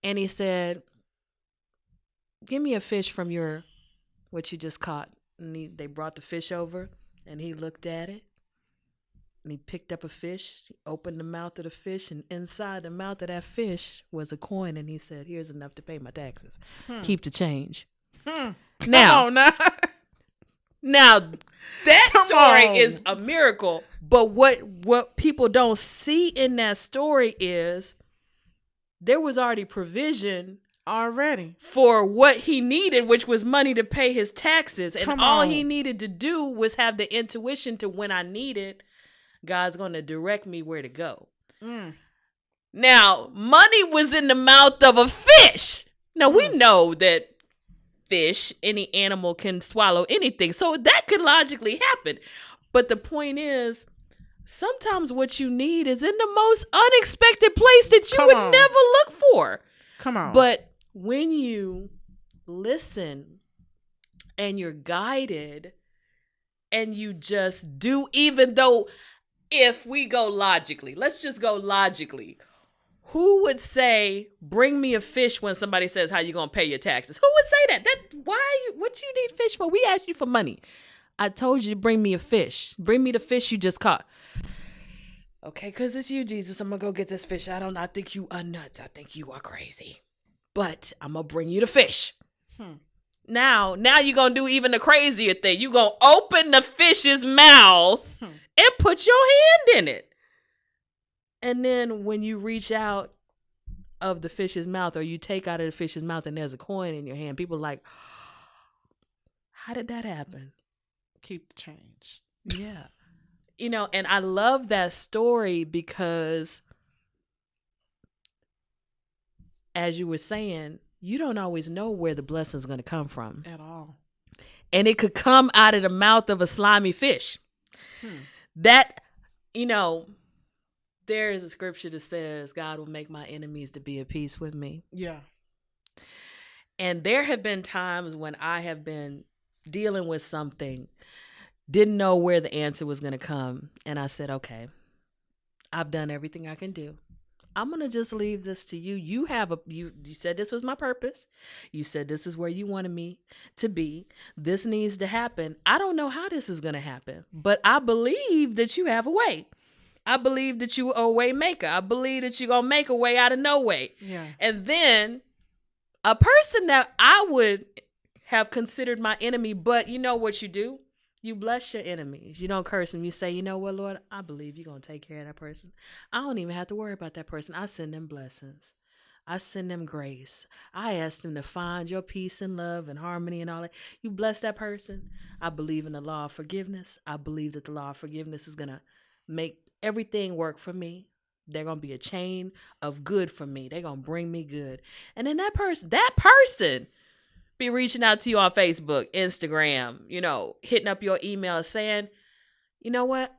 And he said, give me a fish from what you just caught. And they brought the fish over and he looked at it. And he picked up a fish, he opened the mouth of the fish, and inside the mouth of that fish was a coin. And he said, here's enough to pay my taxes. Keep the change. Now, that story is a miracle. But what people don't see in that story is there was already provision for what he needed, which was money to pay his taxes. And all he needed to do was have the intuition to, when I need it, God's going to direct me where to go. Now, money was in the mouth of a fish. Now, we know that fish, any animal, can swallow anything. So that could logically happen. But the point is, sometimes what you need is in the most unexpected place that you would never look for. But when you listen and you're guided and you just do, even though... If we go logically, let's just go logically. Who would say, bring me a fish when somebody says, how you going to pay your taxes? Who would say that? What you need fish for? We asked you for money. I told you to bring me a fish. Bring me the fish you just caught. Okay, because it's you, Jesus. I'm going to go get this fish. I think you are nuts. I think you are crazy. But I'm going to bring you the fish. Now you're going to do even the crazier thing. You're going to open the fish's mouth and put your hand in it. And then when you reach out of the fish's mouth, or you take out of the fish's mouth and there's a coin in your hand, people are like, how did that happen? Keep the change. Yeah. And I love that story because, as you were saying, you don't always know where the blessing's going to come from. At all. and it could come out of the mouth of a slimy fish. That, there is a scripture that says, God will make my enemies to be at peace with me. Yeah. And there have been times when I have been dealing with something, didn't know where the answer was going to come. And I said, okay, I've done everything I can do. I'm going to just leave this to you. You said this was my purpose. You said this is where you wanted me to be. This needs to happen. I don't know how this is going to happen, but I believe that you have a way. I believe that you are a way maker. I believe that you're going to make a way out of no way. Yeah. And then a person that I would have considered my enemy, but you know what you do? You bless your enemies. You don't curse them. You say, you know what, Lord, I believe you're going to take care of that person. I don't even have to worry about that person. I send them blessings. I send them grace. I ask them to find your peace and love and harmony and all that. You bless that person. I believe in the law of forgiveness. I believe that the law of forgiveness is going to make everything work for me. They're going to be a chain of good for me. They're going to bring me good. And then that person be reaching out to you on Facebook, Instagram, hitting up your email saying, you know what?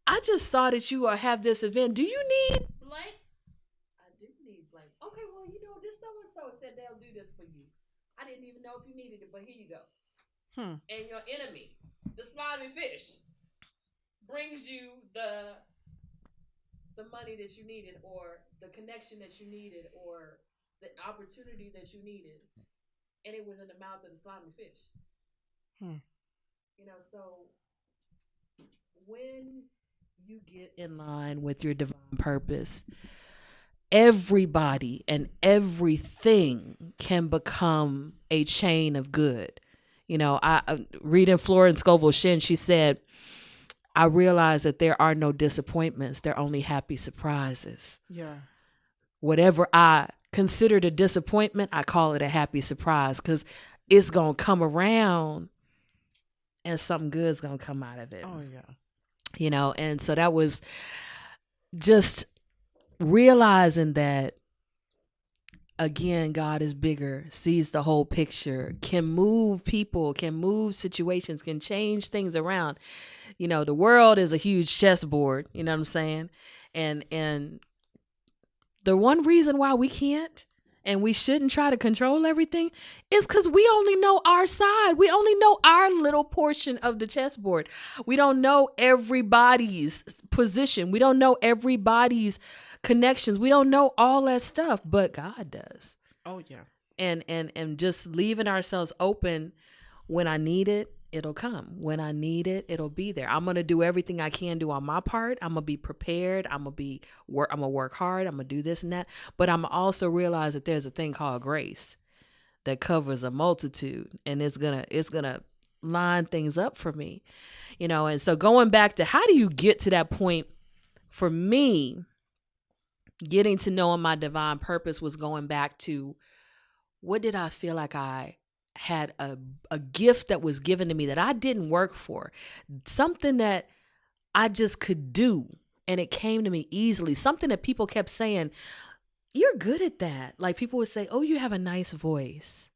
I just saw that you have this event. Do you need blank? I do need blank. Okay, well, this so-and-so said they'll do this for you. I didn't even know if you needed it, but here you go. And your enemy, the slimy fish, brings you the money that you needed, or the connection that you needed, or the opportunity that you needed. And it was in the mouth of the slimy fish. So when you get in line with your divine purpose, everybody and everything can become a chain of good. I reading Florence Scovel Shinn, she said, I realize that there are no disappointments. There are only happy surprises. Yeah. Whatever I considered a disappointment, I call it a happy surprise, because it's going to come around and something good's going to come out of it. Oh, yeah. And so that was just realizing that, again, God is bigger, sees the whole picture, can move people, can move situations, can change things around. The world is a huge chessboard, you know what I'm saying? And the one reason why we can't and we shouldn't try to control everything is because we only know our side. We only know our little portion of the chessboard. We don't know everybody's position. We don't know everybody's connections. We don't know all that stuff, but God does. Oh, yeah. And just leaving ourselves open. When I need it, it'll come. When I need it, it'll be there. I'm going to do everything I can do on my part. I'm going to be prepared. I'm going to work hard. I'm going to do this and that. But I'm also realize that there's a thing called grace that covers a multitude, and it's going to line things up for me. And so going back to how do you get to that point, for me, getting to knowing my divine purpose was going back to, what did I feel like I had a gift that was given to me that I didn't work for, something that I just could do, and it came to me easily, something that people kept saying, you're good at that. Like, people would say, oh, you have a nice voice.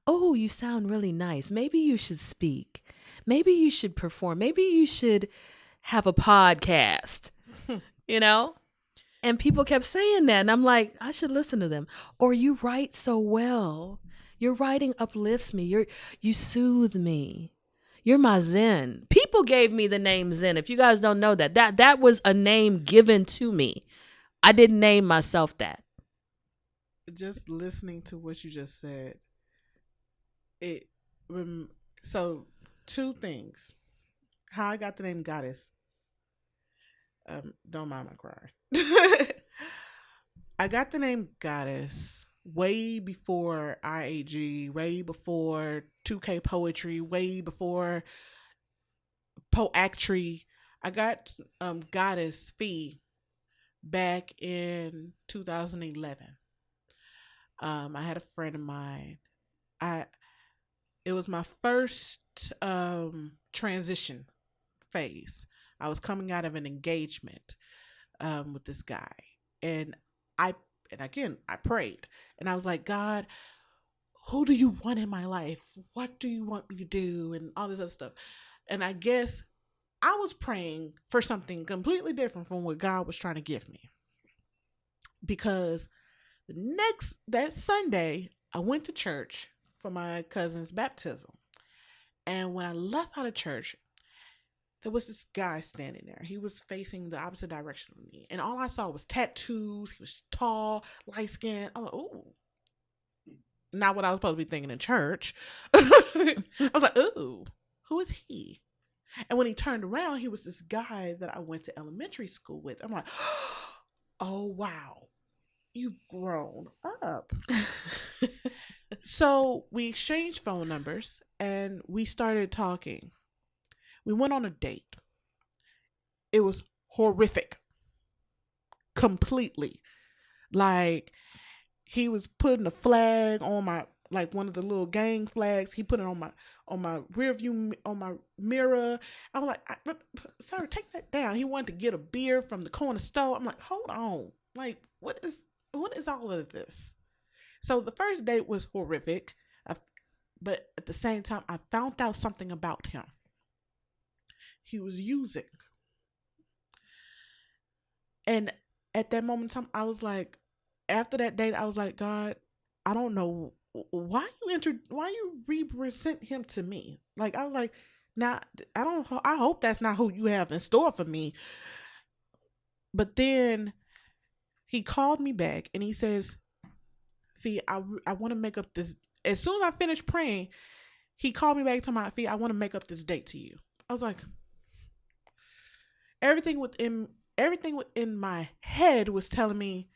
Oh, you sound really nice. Maybe you should speak. Maybe you should perform. Maybe you should have a podcast, And people kept saying that. And I'm like, I should listen to them. Or you write so well. Your writing uplifts me. You soothe me. You're my Zen. People gave me the name Zen. If you guys don't know that was a name given to me. I didn't name myself that. Just listening to what you just said, so 2 things. How I got the name Goddess. Don't mind my crying. I got the name Goddess way before IAG, way before 2K Poetry, way before Poetry. I got Goddess Fee back in 2011. I had a friend of mine. It was my first transition phase. I was coming out of an engagement with this guy, and I prayed, and I was like, God, who do you want in my life? What do you want me to do? And all this other stuff. And I guess I was praying for something completely different from what God was trying to give me. Because that Sunday, I went to church for my cousin's baptism. And when I left out of church, there was this guy standing there. He was facing the opposite direction of me. And all I saw was tattoos. He was tall, light skinned. I'm like, ooh. Not what I was supposed to be thinking in church. I was like, ooh, who is he? And when he turned around, he was this guy that I went to elementary school with. I'm like, oh, wow, you've grown up. So we exchanged phone numbers and we started talking. We went on a date. It was horrific. Completely. Like, he was putting a flag on my, like one of the little gang flags. He put it on my rear view, on my mirror. I was like, sir, take that down. He wanted to get a beer from the corner store. I'm like, hold on. Like, what is all of this? So the first date was horrific. But at the same time, I found out something about him. He was using. And at that moment in time, I was like, after that date, I was like, God, I don't know why you represent him to me. Like, I was like, now I hope that's not who you have in store for me. But then he called me back and he says, Fee, I want to make up this. As soon as I finished praying, he called me back to my Fee, I want to make up this date to you. I was like, everything within my head was telling me,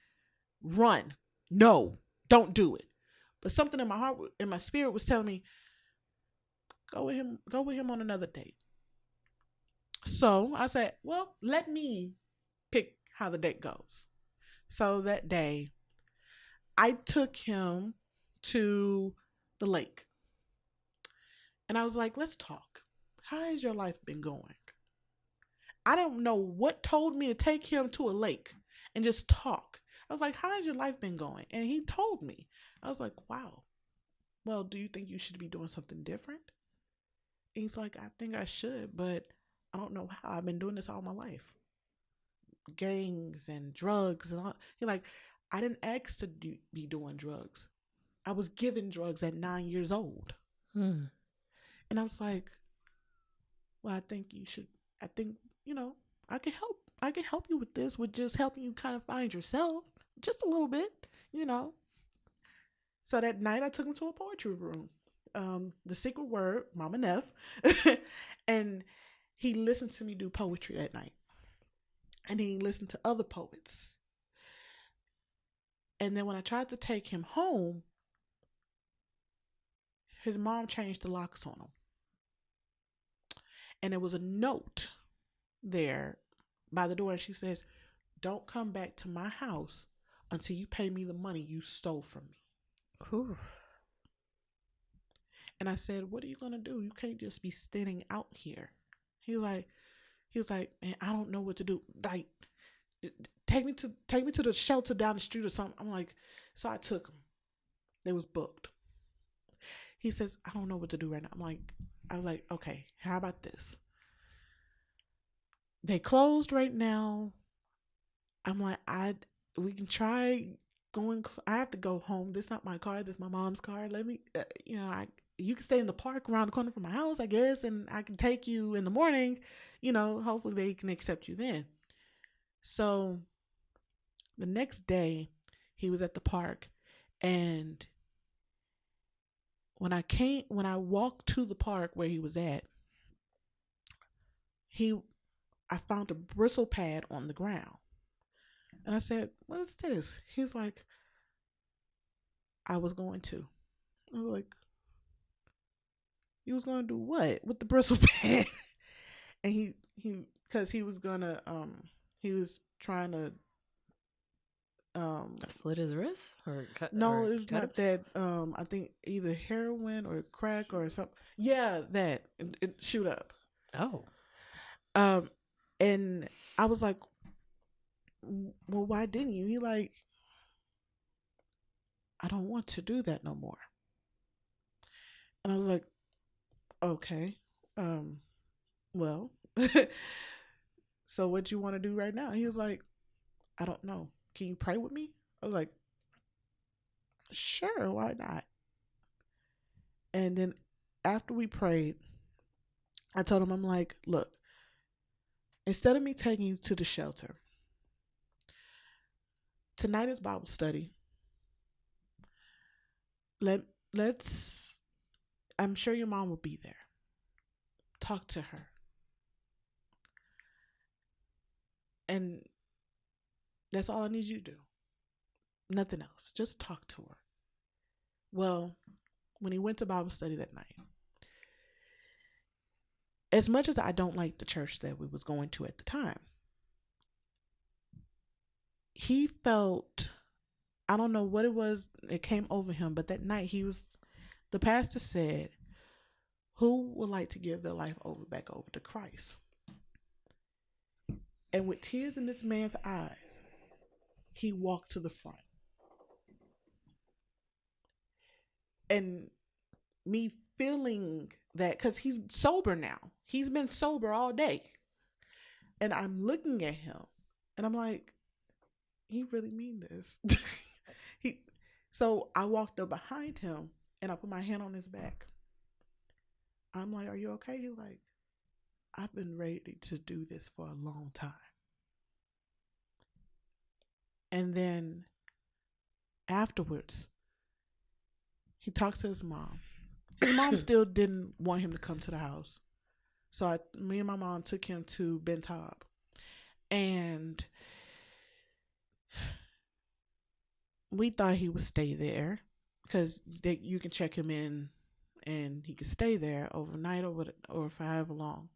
run. No, don't do it. But something in my heart, in my spirit, was telling me, go with him on another date. So I said, well, let me pick how the date goes. So that day, I took him to the lake. And I was like, let's talk. How has your life been going? I don't know what told me to take him to a lake and just talk. I was like, how has your life been going? And he told me. I was like, wow. Well, do you think you should be doing something different? And he's like, I think I should, but I don't know how. I've been doing this all my life. Gangs and drugs and all. He's like, I didn't ask to be doing drugs. I was given drugs at 9 years old. And I was like, well, I think, I can help. I can help you with this, with just helping you kind of find yourself just a little bit. So that night I took him to a poetry room. The secret word, Mama Neff. And he listened to me do poetry that night. And he listened to other poets. And then when I tried to take him home, his mom changed the locks on him. And there was a note there by the door. And she says, don't come back to my house until you pay me the money you stole from me. Whew. And I said, what are you going to do? You can't just be standing out here. He was like, man, I don't know what to do. Like, take me to the shelter down the street or something. I'm like, so I took him. They was booked. He says, I don't know what to do right now. I was like, okay, how about this? They closed right now. I'm like, we can try going. I have to go home. This is not my car. This is my mom's car. Let me, you can stay in the park around the corner from my house, I guess, and I can take you in the morning. Hopefully they can accept you then. So the next day, he was at the park, and when I walked to the park where he was at, I found a bristle pad on the ground. And I said, what is this? He's like, I was going to. I was like, you was going to do what with the bristle pad? And because he was gonna, he was trying to, slit his wrist or cut? no, or it was not that. I think either heroin or crack or something. Yeah, that it shoot up. Oh. And I was like, well, why didn't you? He like, I don't want to do that no more. And I was like, okay, well, so what you want to do right now? He was like, I don't know. Can you pray with me? I was like, sure, why not? And then after we prayed, I told him, I'm like, look, instead of me taking you to the shelter, tonight is Bible study. Let let's I'm sure your mom will be there. Talk to her. And that's all I need you to do. Nothing else. Just talk to her. Well, when he went to Bible study that night, as much as I don't like the church that we was going to at the time, he felt, I don't know what it was, it came over him, but that night the pastor said, who would like to give their life back over to Christ? And with tears in this man's eyes, he walked to the front. And me feeling that, because he's sober now, he's been sober all day. And I'm looking at him and I'm like, he really mean this. So I walked up behind him and I put my hand on his back. I'm like, are you okay? He's like, I've been ready to do this for a long time. And then afterwards, he talked to his mom. His mom still didn't want him to come to the house. So me and my mom took him to Ben Taub. And we thought he would stay there because you can check him in and he could stay there overnight or for however long.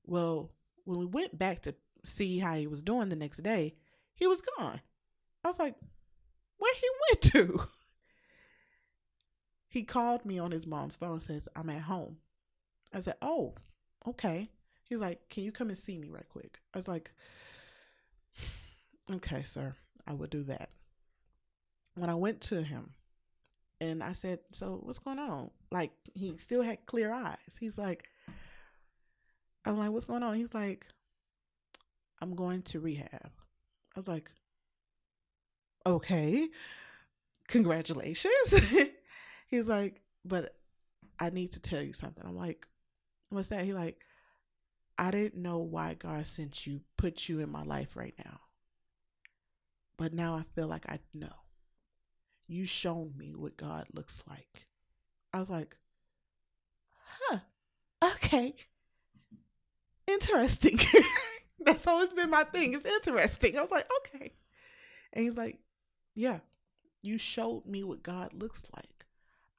Well, when we went back to see how he was doing the next day, he was gone. I was like, where he went to? He called me on his mom's phone and says, I'm at home. I said, oh, okay. He's like, can you come and see me right quick? I was like, okay, sir, I will do that. When I went to him and I said, so what's going on? Like, he still had clear eyes. He's like, I'm like, what's going on? He's like, I'm going to rehab. I was like, okay, congratulations. He's like, but I need to tell you something. I'm like, what's that? He's like, I didn't know why God put you in my life right now. But now I feel like I know. You shown me what God looks like. I was like, huh, okay. Interesting. That's always been my thing. It's interesting. I was like, okay. And he's like, yeah, you showed me what God looks like.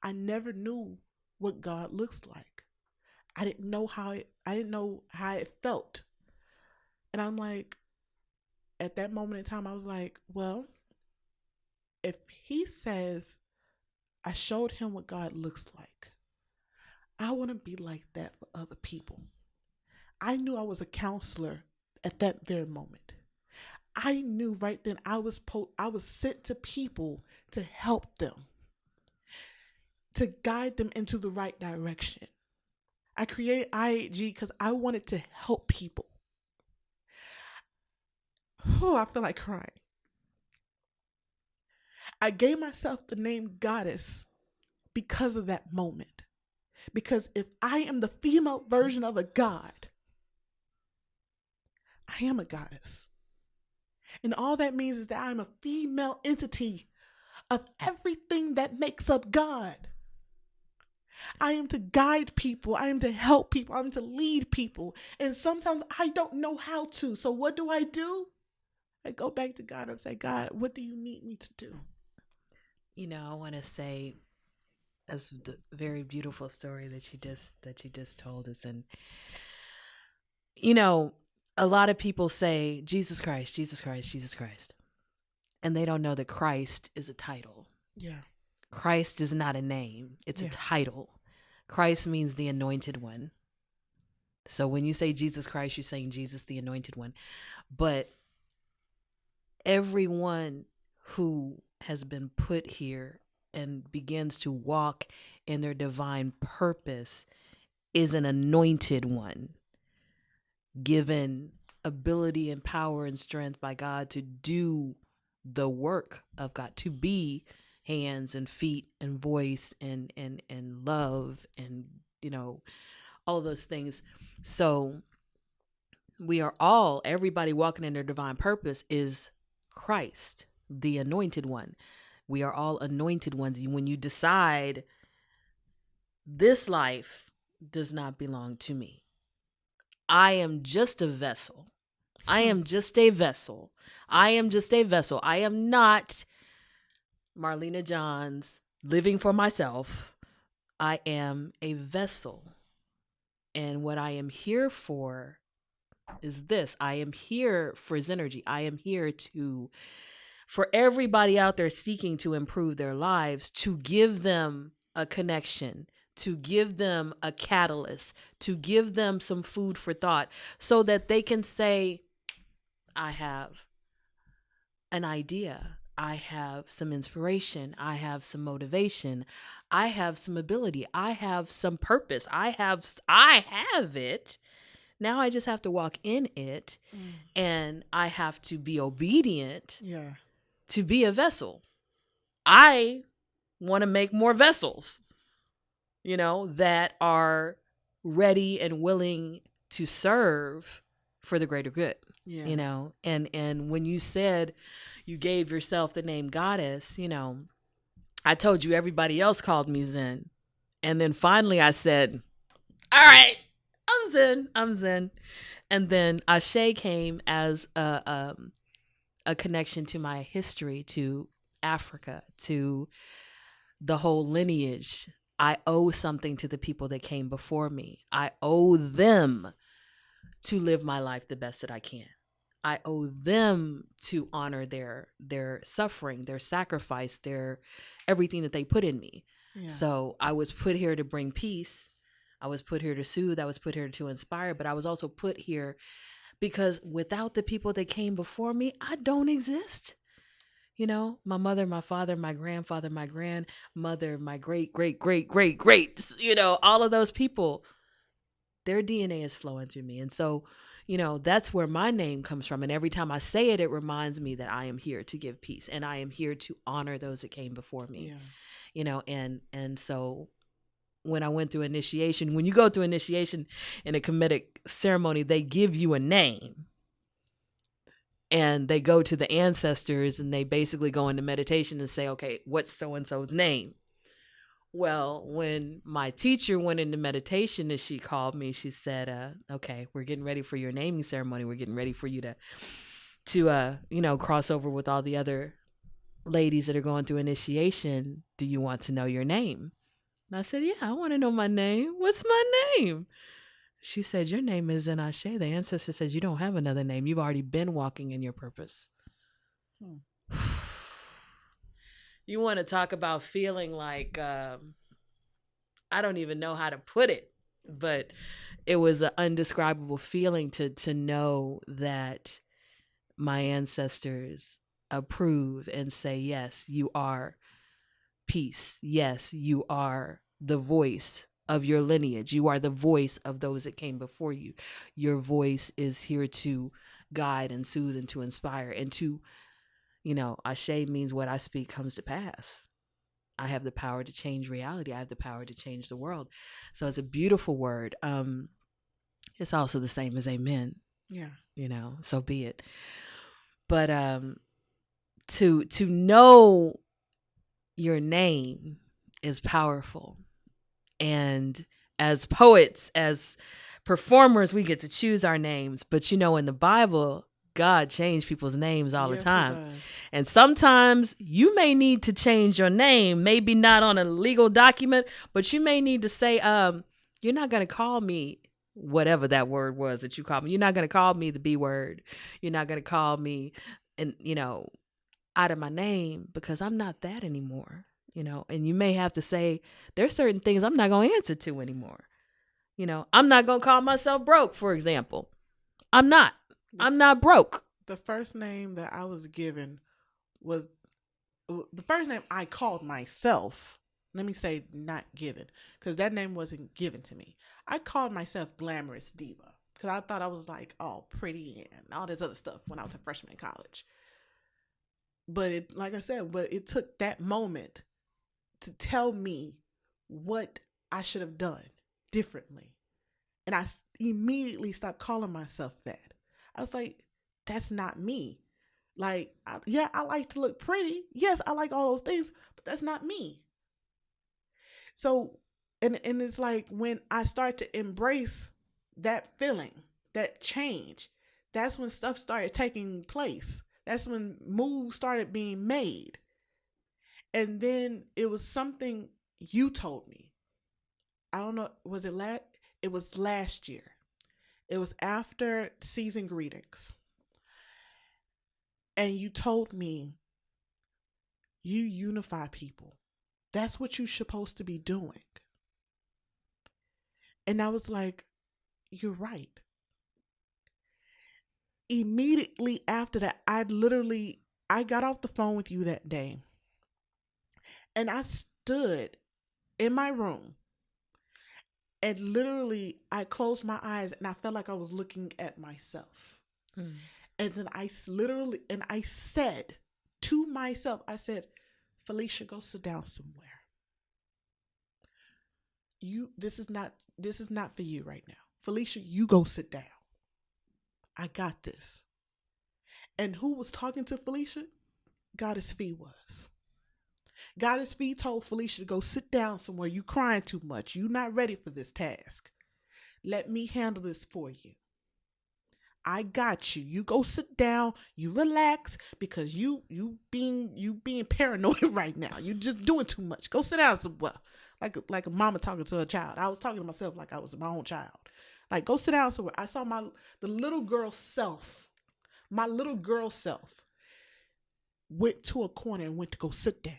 I never knew what God looks like. I didn't know how it felt. And I'm like, at that moment in time, I was like, well, if he says I showed him what God looks like, I want to be like that for other people. I knew I was a counselor at that very moment. I knew right then I was sent to people to help them, to guide them into the right direction. I created IAG because I wanted to help people. Oh, I feel like crying. I gave myself the name Goddess because of that moment. Because if I am the female version of a god, I am a goddess. And all that means is that I'm a female entity of everything that makes up God. I am to guide people. I am to help people. I am to lead people. And sometimes I don't know how to. So what do? I go back to God and say, God, what do you need me to do? I want to say, that's the very beautiful story that you just told us. And a lot of people say Jesus Christ, Jesus Christ, Jesus Christ, and they don't know that Christ is a title. Yeah. Christ is not a name; it's a title. Christ means the anointed one. So when you say Jesus Christ, you're saying Jesus, the anointed one. But everyone who has been put here and begins to walk in their divine purpose is an anointed one, given ability and power and strength by God to do the work of God, to be hands and feet and voice and love and, you know, all of those things. So we are all, everybody walking in their divine purpose is Christ, the anointed one. We are all anointed ones. When you decide this life does not belong to me, I am just a vessel. I am just a vessel. I am just a vessel. I am not Marlena Johns living for myself. I am a vessel. And what I am here for is this. I am here for Zennurgy. I am here for everybody out there seeking to improve their lives, to give them a connection, to give them a catalyst, to give them some food for thought so that they can say, I have an idea. I have some inspiration. I have some motivation. I have some ability. I have some purpose. I have it. Now I just have to walk in it, and I have to be obedient to be a vessel. I want to make more vessels, you know, that are ready and willing to serve for the greater good, you know. And when you said you gave yourself the name Goddess, you know, I told you everybody else called me Zen. And then finally I said, all right, I'm Zen. And then Ashe came as a connection to my history, to Africa, to the whole lineage. I owe something to the people that came before me. I owe them to live my life the best that I can. I owe them to honor their suffering, their sacrifice, their everything that they put in me. Yeah. So I was put here to bring peace. I was put here to soothe. I was put here to inspire, but I was also put here because without the people that came before me, I don't exist. You know, my mother, my father, my grandfather, my grandmother, my great, you know, all of those people, their DNA is flowing through me. And so, you know, that's where my name comes from. And every time I say it, it reminds me that I am here to give peace and I am here to honor those that came before me, you know, and so when I went through initiation, when you go through initiation in a Kemetic ceremony, they give you a name. And they go to the ancestors and they basically go into meditation and say, okay, what's so-and-so's name? Well, when my teacher went into meditation and she called me, she said, okay, we're getting ready for your naming ceremony. We're getting ready for you to you know, cross over with all the other ladies that are going through initiation. Do you want to know your name? And I said, yeah, I want to know my name. What's my name? She said, your name is Ashe. The ancestor says you don't have another name. You've already been walking in your purpose. You want to talk about feeling like, I don't even know how to put it, but it was an indescribable feeling to know that my ancestors approve and say, yes, you are peace. Yes, you are the voice of your lineage. You are the voice of those that came before you. Your voice is here to guide and soothe and to inspire and to, you know, Ashe means what I speak comes to pass. I have the power to change reality. I have the power to change the world. So it's a beautiful word. It's also the same as amen. Yeah. You know, so be it. But to know your name is powerful. And as poets, as performers, we get to choose our names. But you know, in the Bible, God changed people's names all the time. And sometimes you may need to change your name, maybe not on a legal document, but you may need to say, you're not going to call me whatever that word was that you called me. You're not going to call me the B word. You're not going to call me, and you know, out of my name, because I'm not that anymore. You know, and you may have to say, there's certain things I'm not going to answer to anymore. You know, I'm not going to call myself broke, for example. I'm not broke. The first name that I was given was the first name I called myself Let me say not given, because that name wasn't given to me. I called myself Glamorous Diva because I thought I was like all pretty and all this other stuff when I was a freshman in college. But it, like I said, but it took that moment to tell me what I should have done differently. And I immediately stopped calling myself that. I was like, that's not me. Like, yeah, I like to look pretty. Yes, I like all those things, but that's not me. So, and it's like when I start to embrace that feeling, that change, that's when stuff started taking place. That's when moves started being made. And then it was something you told me. I don't know, was it it was last year. It was after season greetings. And you told me you unify people. That's what you're supposed to be doing. And I was like, you're right. Immediately after that, I got off the phone with you that day. And I stood in my room and literally I closed my eyes and I felt like I was looking at myself. And then I said to myself, I said, Felicia, go sit down somewhere. This is not for you right now. Felicia, you go sit down. I got this. And who was talking to Felicia? Goddess Fee was. Goddess Fee told Felicia to go sit down somewhere. You crying too much. You not ready for this task. Let me handle this for you. I got you. You go sit down. You relax because you being paranoid right now. You just doing too much. Go sit down somewhere. Like a mama talking to a child. I was talking to myself like I was my own child. Like, go sit down somewhere. I saw the little girl self. My little girl self went to a corner and went to go sit down.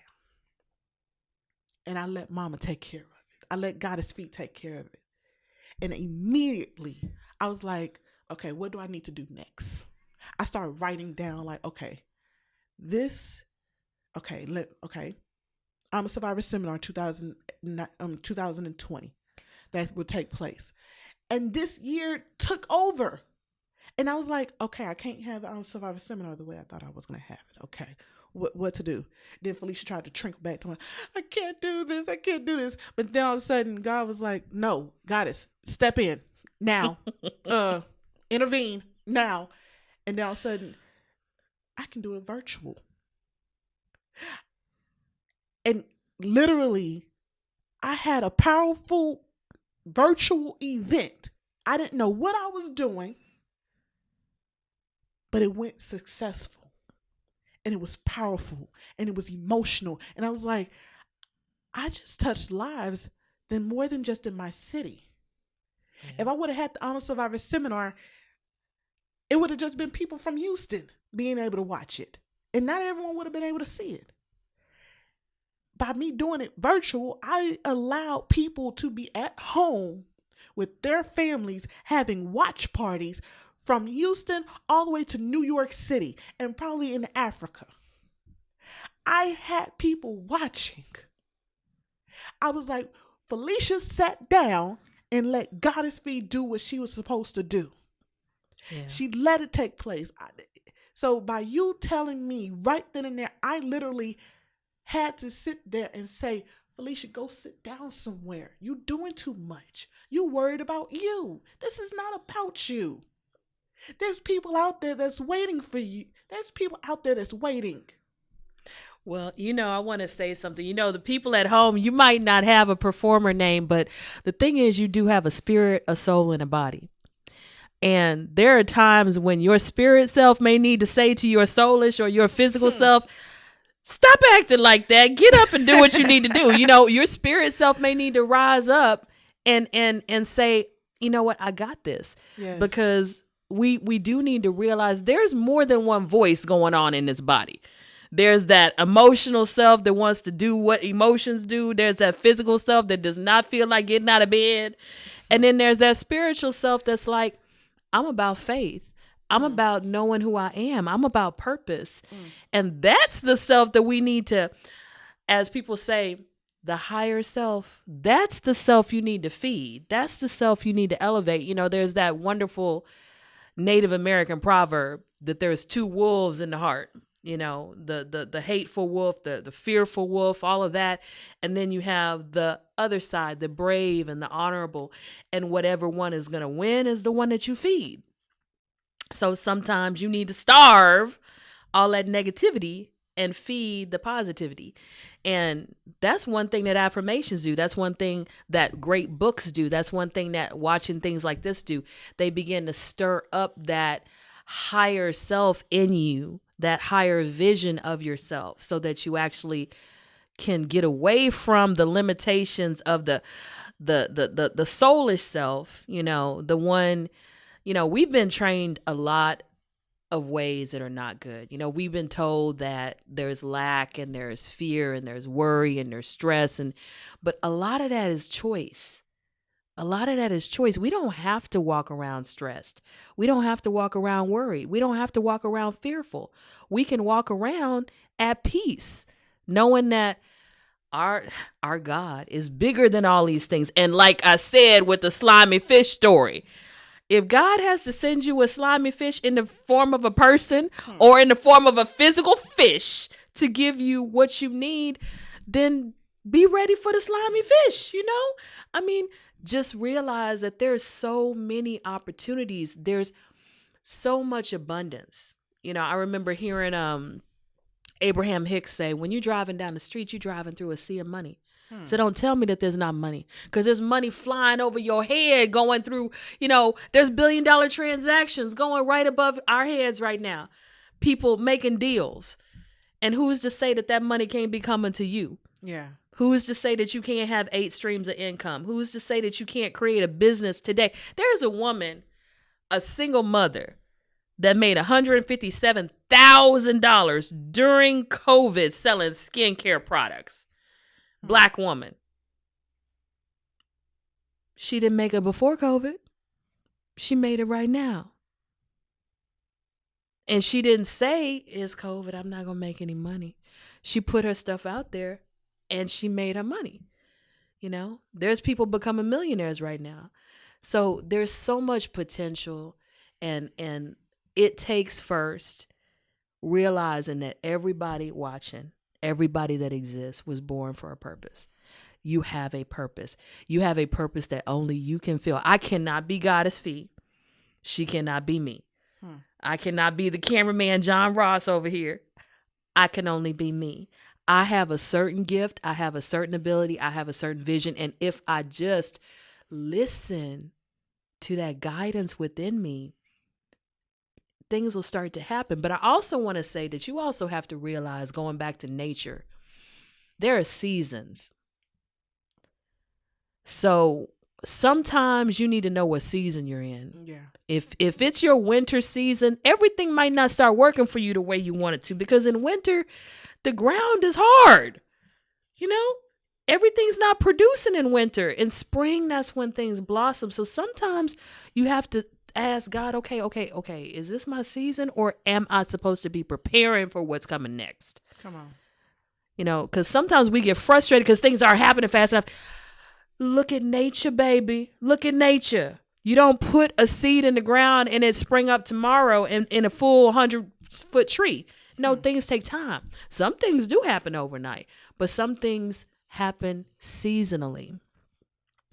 And I let mama take care of it. I let Goddess Feet take care of it. And immediately I was like, okay, what do I need to do next? I started writing down like, okay, I'm a Survivor Seminar 2020 that would take place. And this year took over. And I was like, okay, I can't have the Survivor Seminar the way I thought I was going to have it. Okay, what to do? Then Felicia tried to shrink back to me. I can't do this. I can't do this. But then all of a sudden, God was like, no, Goddess, step in now. Intervene now. And then all of a sudden, I can do it virtual. And literally, I had a powerful virtual event. I didn't know what I was doing, but it went successful and it was powerful and it was emotional. And I was like, I just touched lives then more than just in my city. Yeah. If I would have had the Honor Survivor Seminar, it would have just been people from Houston being able to watch it. And not everyone would have been able to see it. By me doing it virtual, I allowed people to be at home with their families having watch parties from Houston all the way to New York City and probably in Africa. I had people watching. I was like, Felicia sat down and let Goddess Fee do what she was supposed to do. Yeah. She let it take place. So by you telling me right then and there, I literally had to sit there and say, Felicia, go sit down somewhere. You're doing too much. You worried about you. This is not about you. There's people out there that's waiting for you. There's people out there that's waiting. Well, I want to say something. The people at home, you might not have a performer name, but the thing is you do have a spirit, a soul, and a body. And there are times when your spirit self may need to say to your soulish or your physical self, stop acting like that. Get up and do what you need to do. Your spirit self may need to rise up and say, you know what, I got this. Yes. Because we do need to realize there's more than one voice going on in this body. There's that emotional self that wants to do what emotions do. There's that physical self that does not feel like getting out of bed. And then there's that spiritual self that's like, I'm about faith. I'm about knowing who I am. I'm about purpose. And that's the self that we need to, as people say, the higher self, that's the self you need to feed. That's the self you need to elevate. You know, there's that wonderful Native American proverb that there's two wolves in the heart. You know, the hateful wolf, the fearful wolf, all of that. And then you have the other side, the brave and the honorable. And whatever one is going to win is the one that you feed. So sometimes you need to starve all that negativity and feed the positivity. And that's one thing that affirmations do. That's one thing that great books do. That's one thing that watching things like this do. They begin to stir up that higher self in you, that higher vision of yourself, so that you actually can get away from the limitations of the soulish self, you know, the one, you know, we've been trained a lot of ways that are not good. You know, we've been told that there's lack and there's fear and there's worry and there's stress, but a lot of that is choice. A lot of that is choice. We don't have to walk around stressed. We don't have to walk around worried. We don't have to walk around fearful. We can walk around at peace, knowing that our God is bigger than all these things. And like I said with the slimy fish story, if God has to send you a slimy fish in the form of a person or in the form of a physical fish to give you what you need, then be ready for the slimy fish, you know? I mean, just realize that there's so many opportunities. There's so much abundance. You know, I remember hearing Abraham Hicks say, when you're driving down the street, you're driving through a sea of money. So don't tell me that there's not money, because there's money flying over your head going through, you know, there's $1 billion transactions going right above our heads right now. People making deals. And who's to say that that money can't be coming to you? Yeah. Who's to say that you can't have 8 streams of income? Who's to say that you can't create a business today? There's a woman, a single mother, that made $157,000 during COVID selling skincare products. Black woman. She didn't make it before COVID. She made it right now. And she didn't say, it's COVID, I'm not going to make any money. She put her stuff out there and she made her money. You know, there's people becoming millionaires right now. So there's so much potential, and it takes first realizing that everybody watching, everybody that exists was born for a purpose. You have a purpose. You have a purpose that only you can feel. I cannot be Goddess Fee. She cannot be me. I cannot be the cameraman John Ross over here. I can only be me. I have a certain gift. I have a certain ability. I have a certain vision. And if I just listen to that guidance within me, things will start to happen. But I also want to say that you also have to realize, going back to nature, there are seasons. So sometimes you need to know what season you're in. Yeah. If it's your winter season, everything might not start working for you the way you want it to, because in winter, the ground is hard. You know, everything's not producing in winter. In spring, that's when things blossom. So sometimes you have to ask God, okay, is this my season, or am I supposed to be preparing for what's coming next? Come on. You know, because sometimes we get frustrated because things aren't happening fast enough. Look at nature, baby. Look at nature. You don't put a seed in the ground and it spring up tomorrow in a full 100-foot tree. No, things take time. Some things do happen overnight, but some things happen seasonally.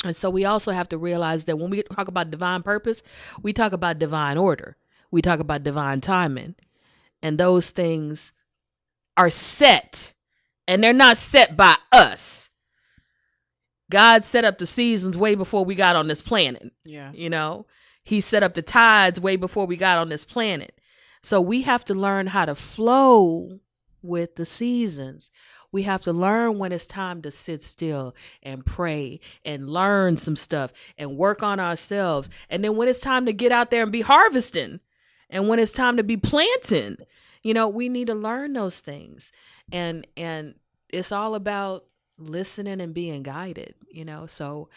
And so we also have to realize that when we talk about divine purpose, we talk about divine order. We talk about divine timing. And those things are set, and they're not set by us. God set up the seasons way before we got on this planet. Yeah. You know, he set up the tides way before we got on this planet. So we have to learn how to flow with the seasons. We have to learn when it's time to sit still and pray and learn some stuff and work on ourselves. And then when it's time to get out there and be harvesting, and when it's time to be planting, you know, we need to learn those things. And it's all about listening and being guided, you know. So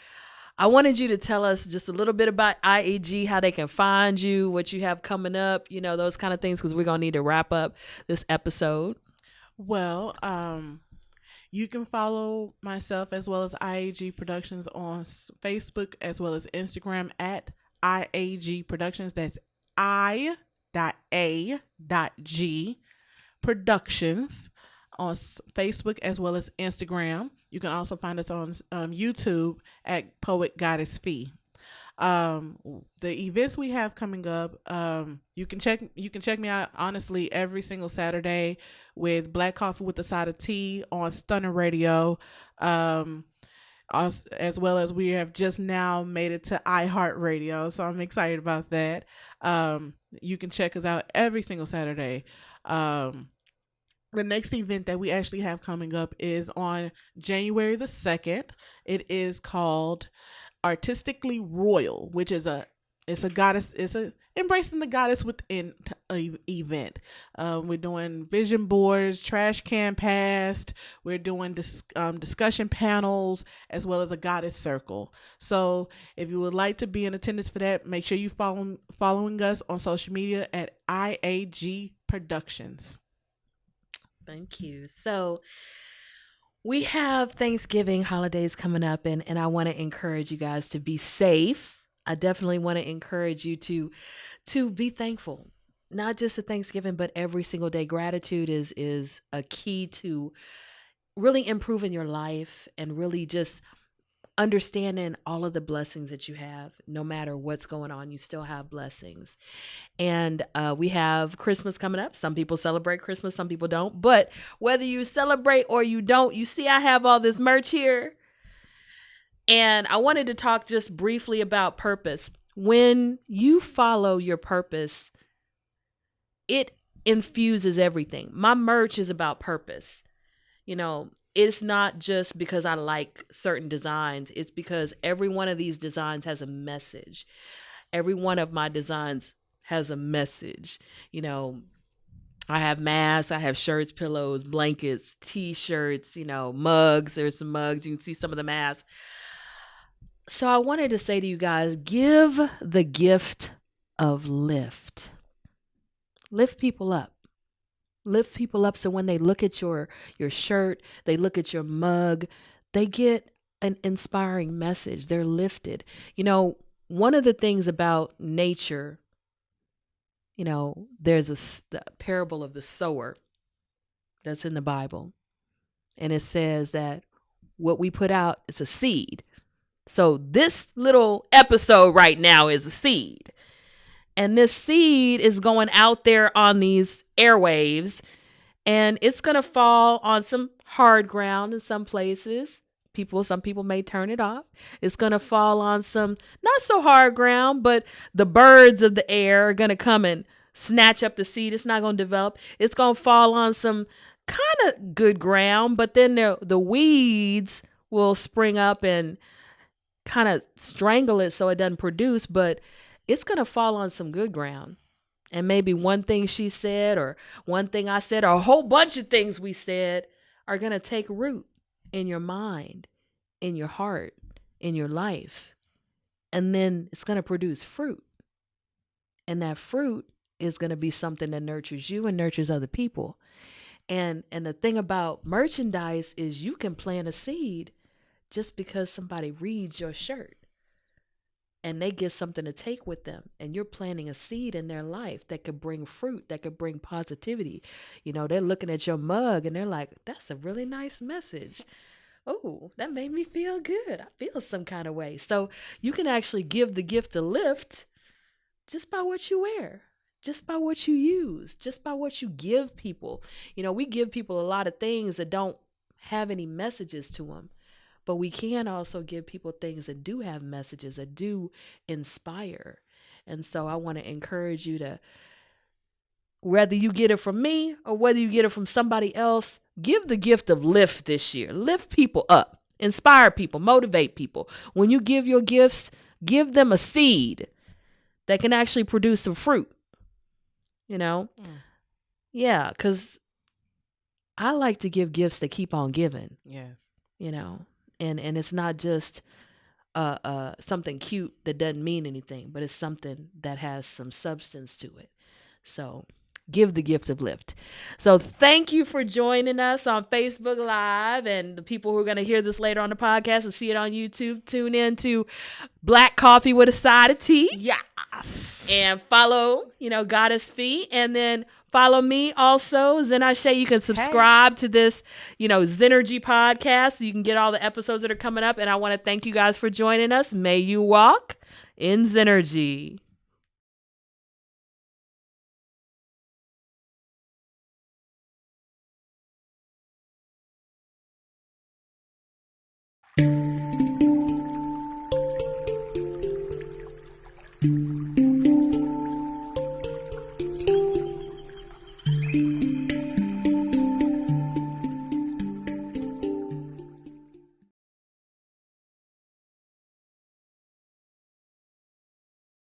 I wanted you to tell us just a little bit about IAG, how they can find you, what you have coming up, you know, those kind of things, because we're going to need to wrap up this episode. Well, You can follow myself as well as IAG Productions on Facebook as well as Instagram at IAG Productions. That's I.A.G Productions on Facebook as well as Instagram. You can also find us on YouTube at Poet Goddess Fee. um the events we have coming up, you can check me out honestly every single Saturday with Black Coffee with a Side of Tea on Stunner Radio. As well as we have just now made it to iHeartRadio, so I'm excited about that. You can check us out every single Saturday. The next event that we actually have coming up is on January the 2nd. It is called Artistically Royal, which is a goddess, it's a embracing the goddess within a event. We're doing vision boards, trash can past. We're doing discussion panels as well as a goddess circle. So if you would like to be in attendance for that, make sure you following us on social media at IAG Productions. Thank you. So we have Thanksgiving holidays coming up, and I want to encourage you guys to be safe. I definitely want to encourage you to be thankful, not just at Thanksgiving, but every single day. Gratitude is a key to really improving your life and really just understanding all of the blessings that you have. No matter what's going on, you still have blessings. And we have Christmas coming up. Some people celebrate Christmas, some people don't. But whether you celebrate or you don't, you see I have all this merch here. And I wanted to talk just briefly about purpose. When you follow your purpose, it infuses everything. My merch is about purpose. It's not just because I like certain designs. It's because every one of these designs has a message. Every one of my designs has a message. I have masks, I have shirts, pillows, blankets, t-shirts, mugs. There's some mugs. You can see some of the masks. So I wanted to say to you guys, give the gift of lift. Lift people up. Lift people up so when they look at your shirt, they look at your mug, they get an inspiring message. They're lifted. One of the things about nature, there's the parable of the sower that's in the Bible. And it says that what we put out is a seed. So this little episode right now is a seed. And this seed is going out there on these airwaves, and it's going to fall on some hard ground in some places. Some people may turn it off. It's going to fall on some not so hard ground, but the birds of the air are going to come and snatch up the seed. It's not going to develop. It's going to fall on some kind of good ground, but then the weeds will spring up and kind of strangle it so it doesn't produce, but it's going to fall on some good ground. And maybe one thing she said or one thing I said or a whole bunch of things we said are going to take root in your mind, in your heart, in your life. And then it's going to produce fruit. And that fruit is going to be something that nurtures you and nurtures other people. And the thing about merchandise is you can plant a seed just because somebody reads your shirt and they get something to take with them, and you're planting a seed in their life that could bring fruit, that could bring positivity. They're looking at your mug and they're like, that's a really nice message. Oh, that made me feel good. I feel some kind of way. So you can actually give the gift a lift just by what you wear, just by what you use, just by what you give people. We give people a lot of things that don't have any messages to them. But we can also give people things that do have messages, that do inspire. And so I want to encourage you to, whether you get it from me or whether you get it from somebody else, give the gift of lift this year. Lift people up, inspire people, motivate people. When you give your gifts, give them a seed that can actually produce some fruit. Yeah, because I like to give gifts that keep on giving. Yes. And it's not just something cute that doesn't mean anything, but it's something that has some substance to it. So give the gift of lift. So thank you for joining us on Facebook Live, and the people who are going to hear this later on the podcast and see it on YouTube, tune in to Black Coffee with a Side of Tea. Yes. And follow, Goddess Fee, and then follow me also, Zennurgy. You can subscribe to this, Zennurgy podcast so you can get all the episodes that are coming up. And I want to thank you guys for joining us. May you walk in Zennurgy.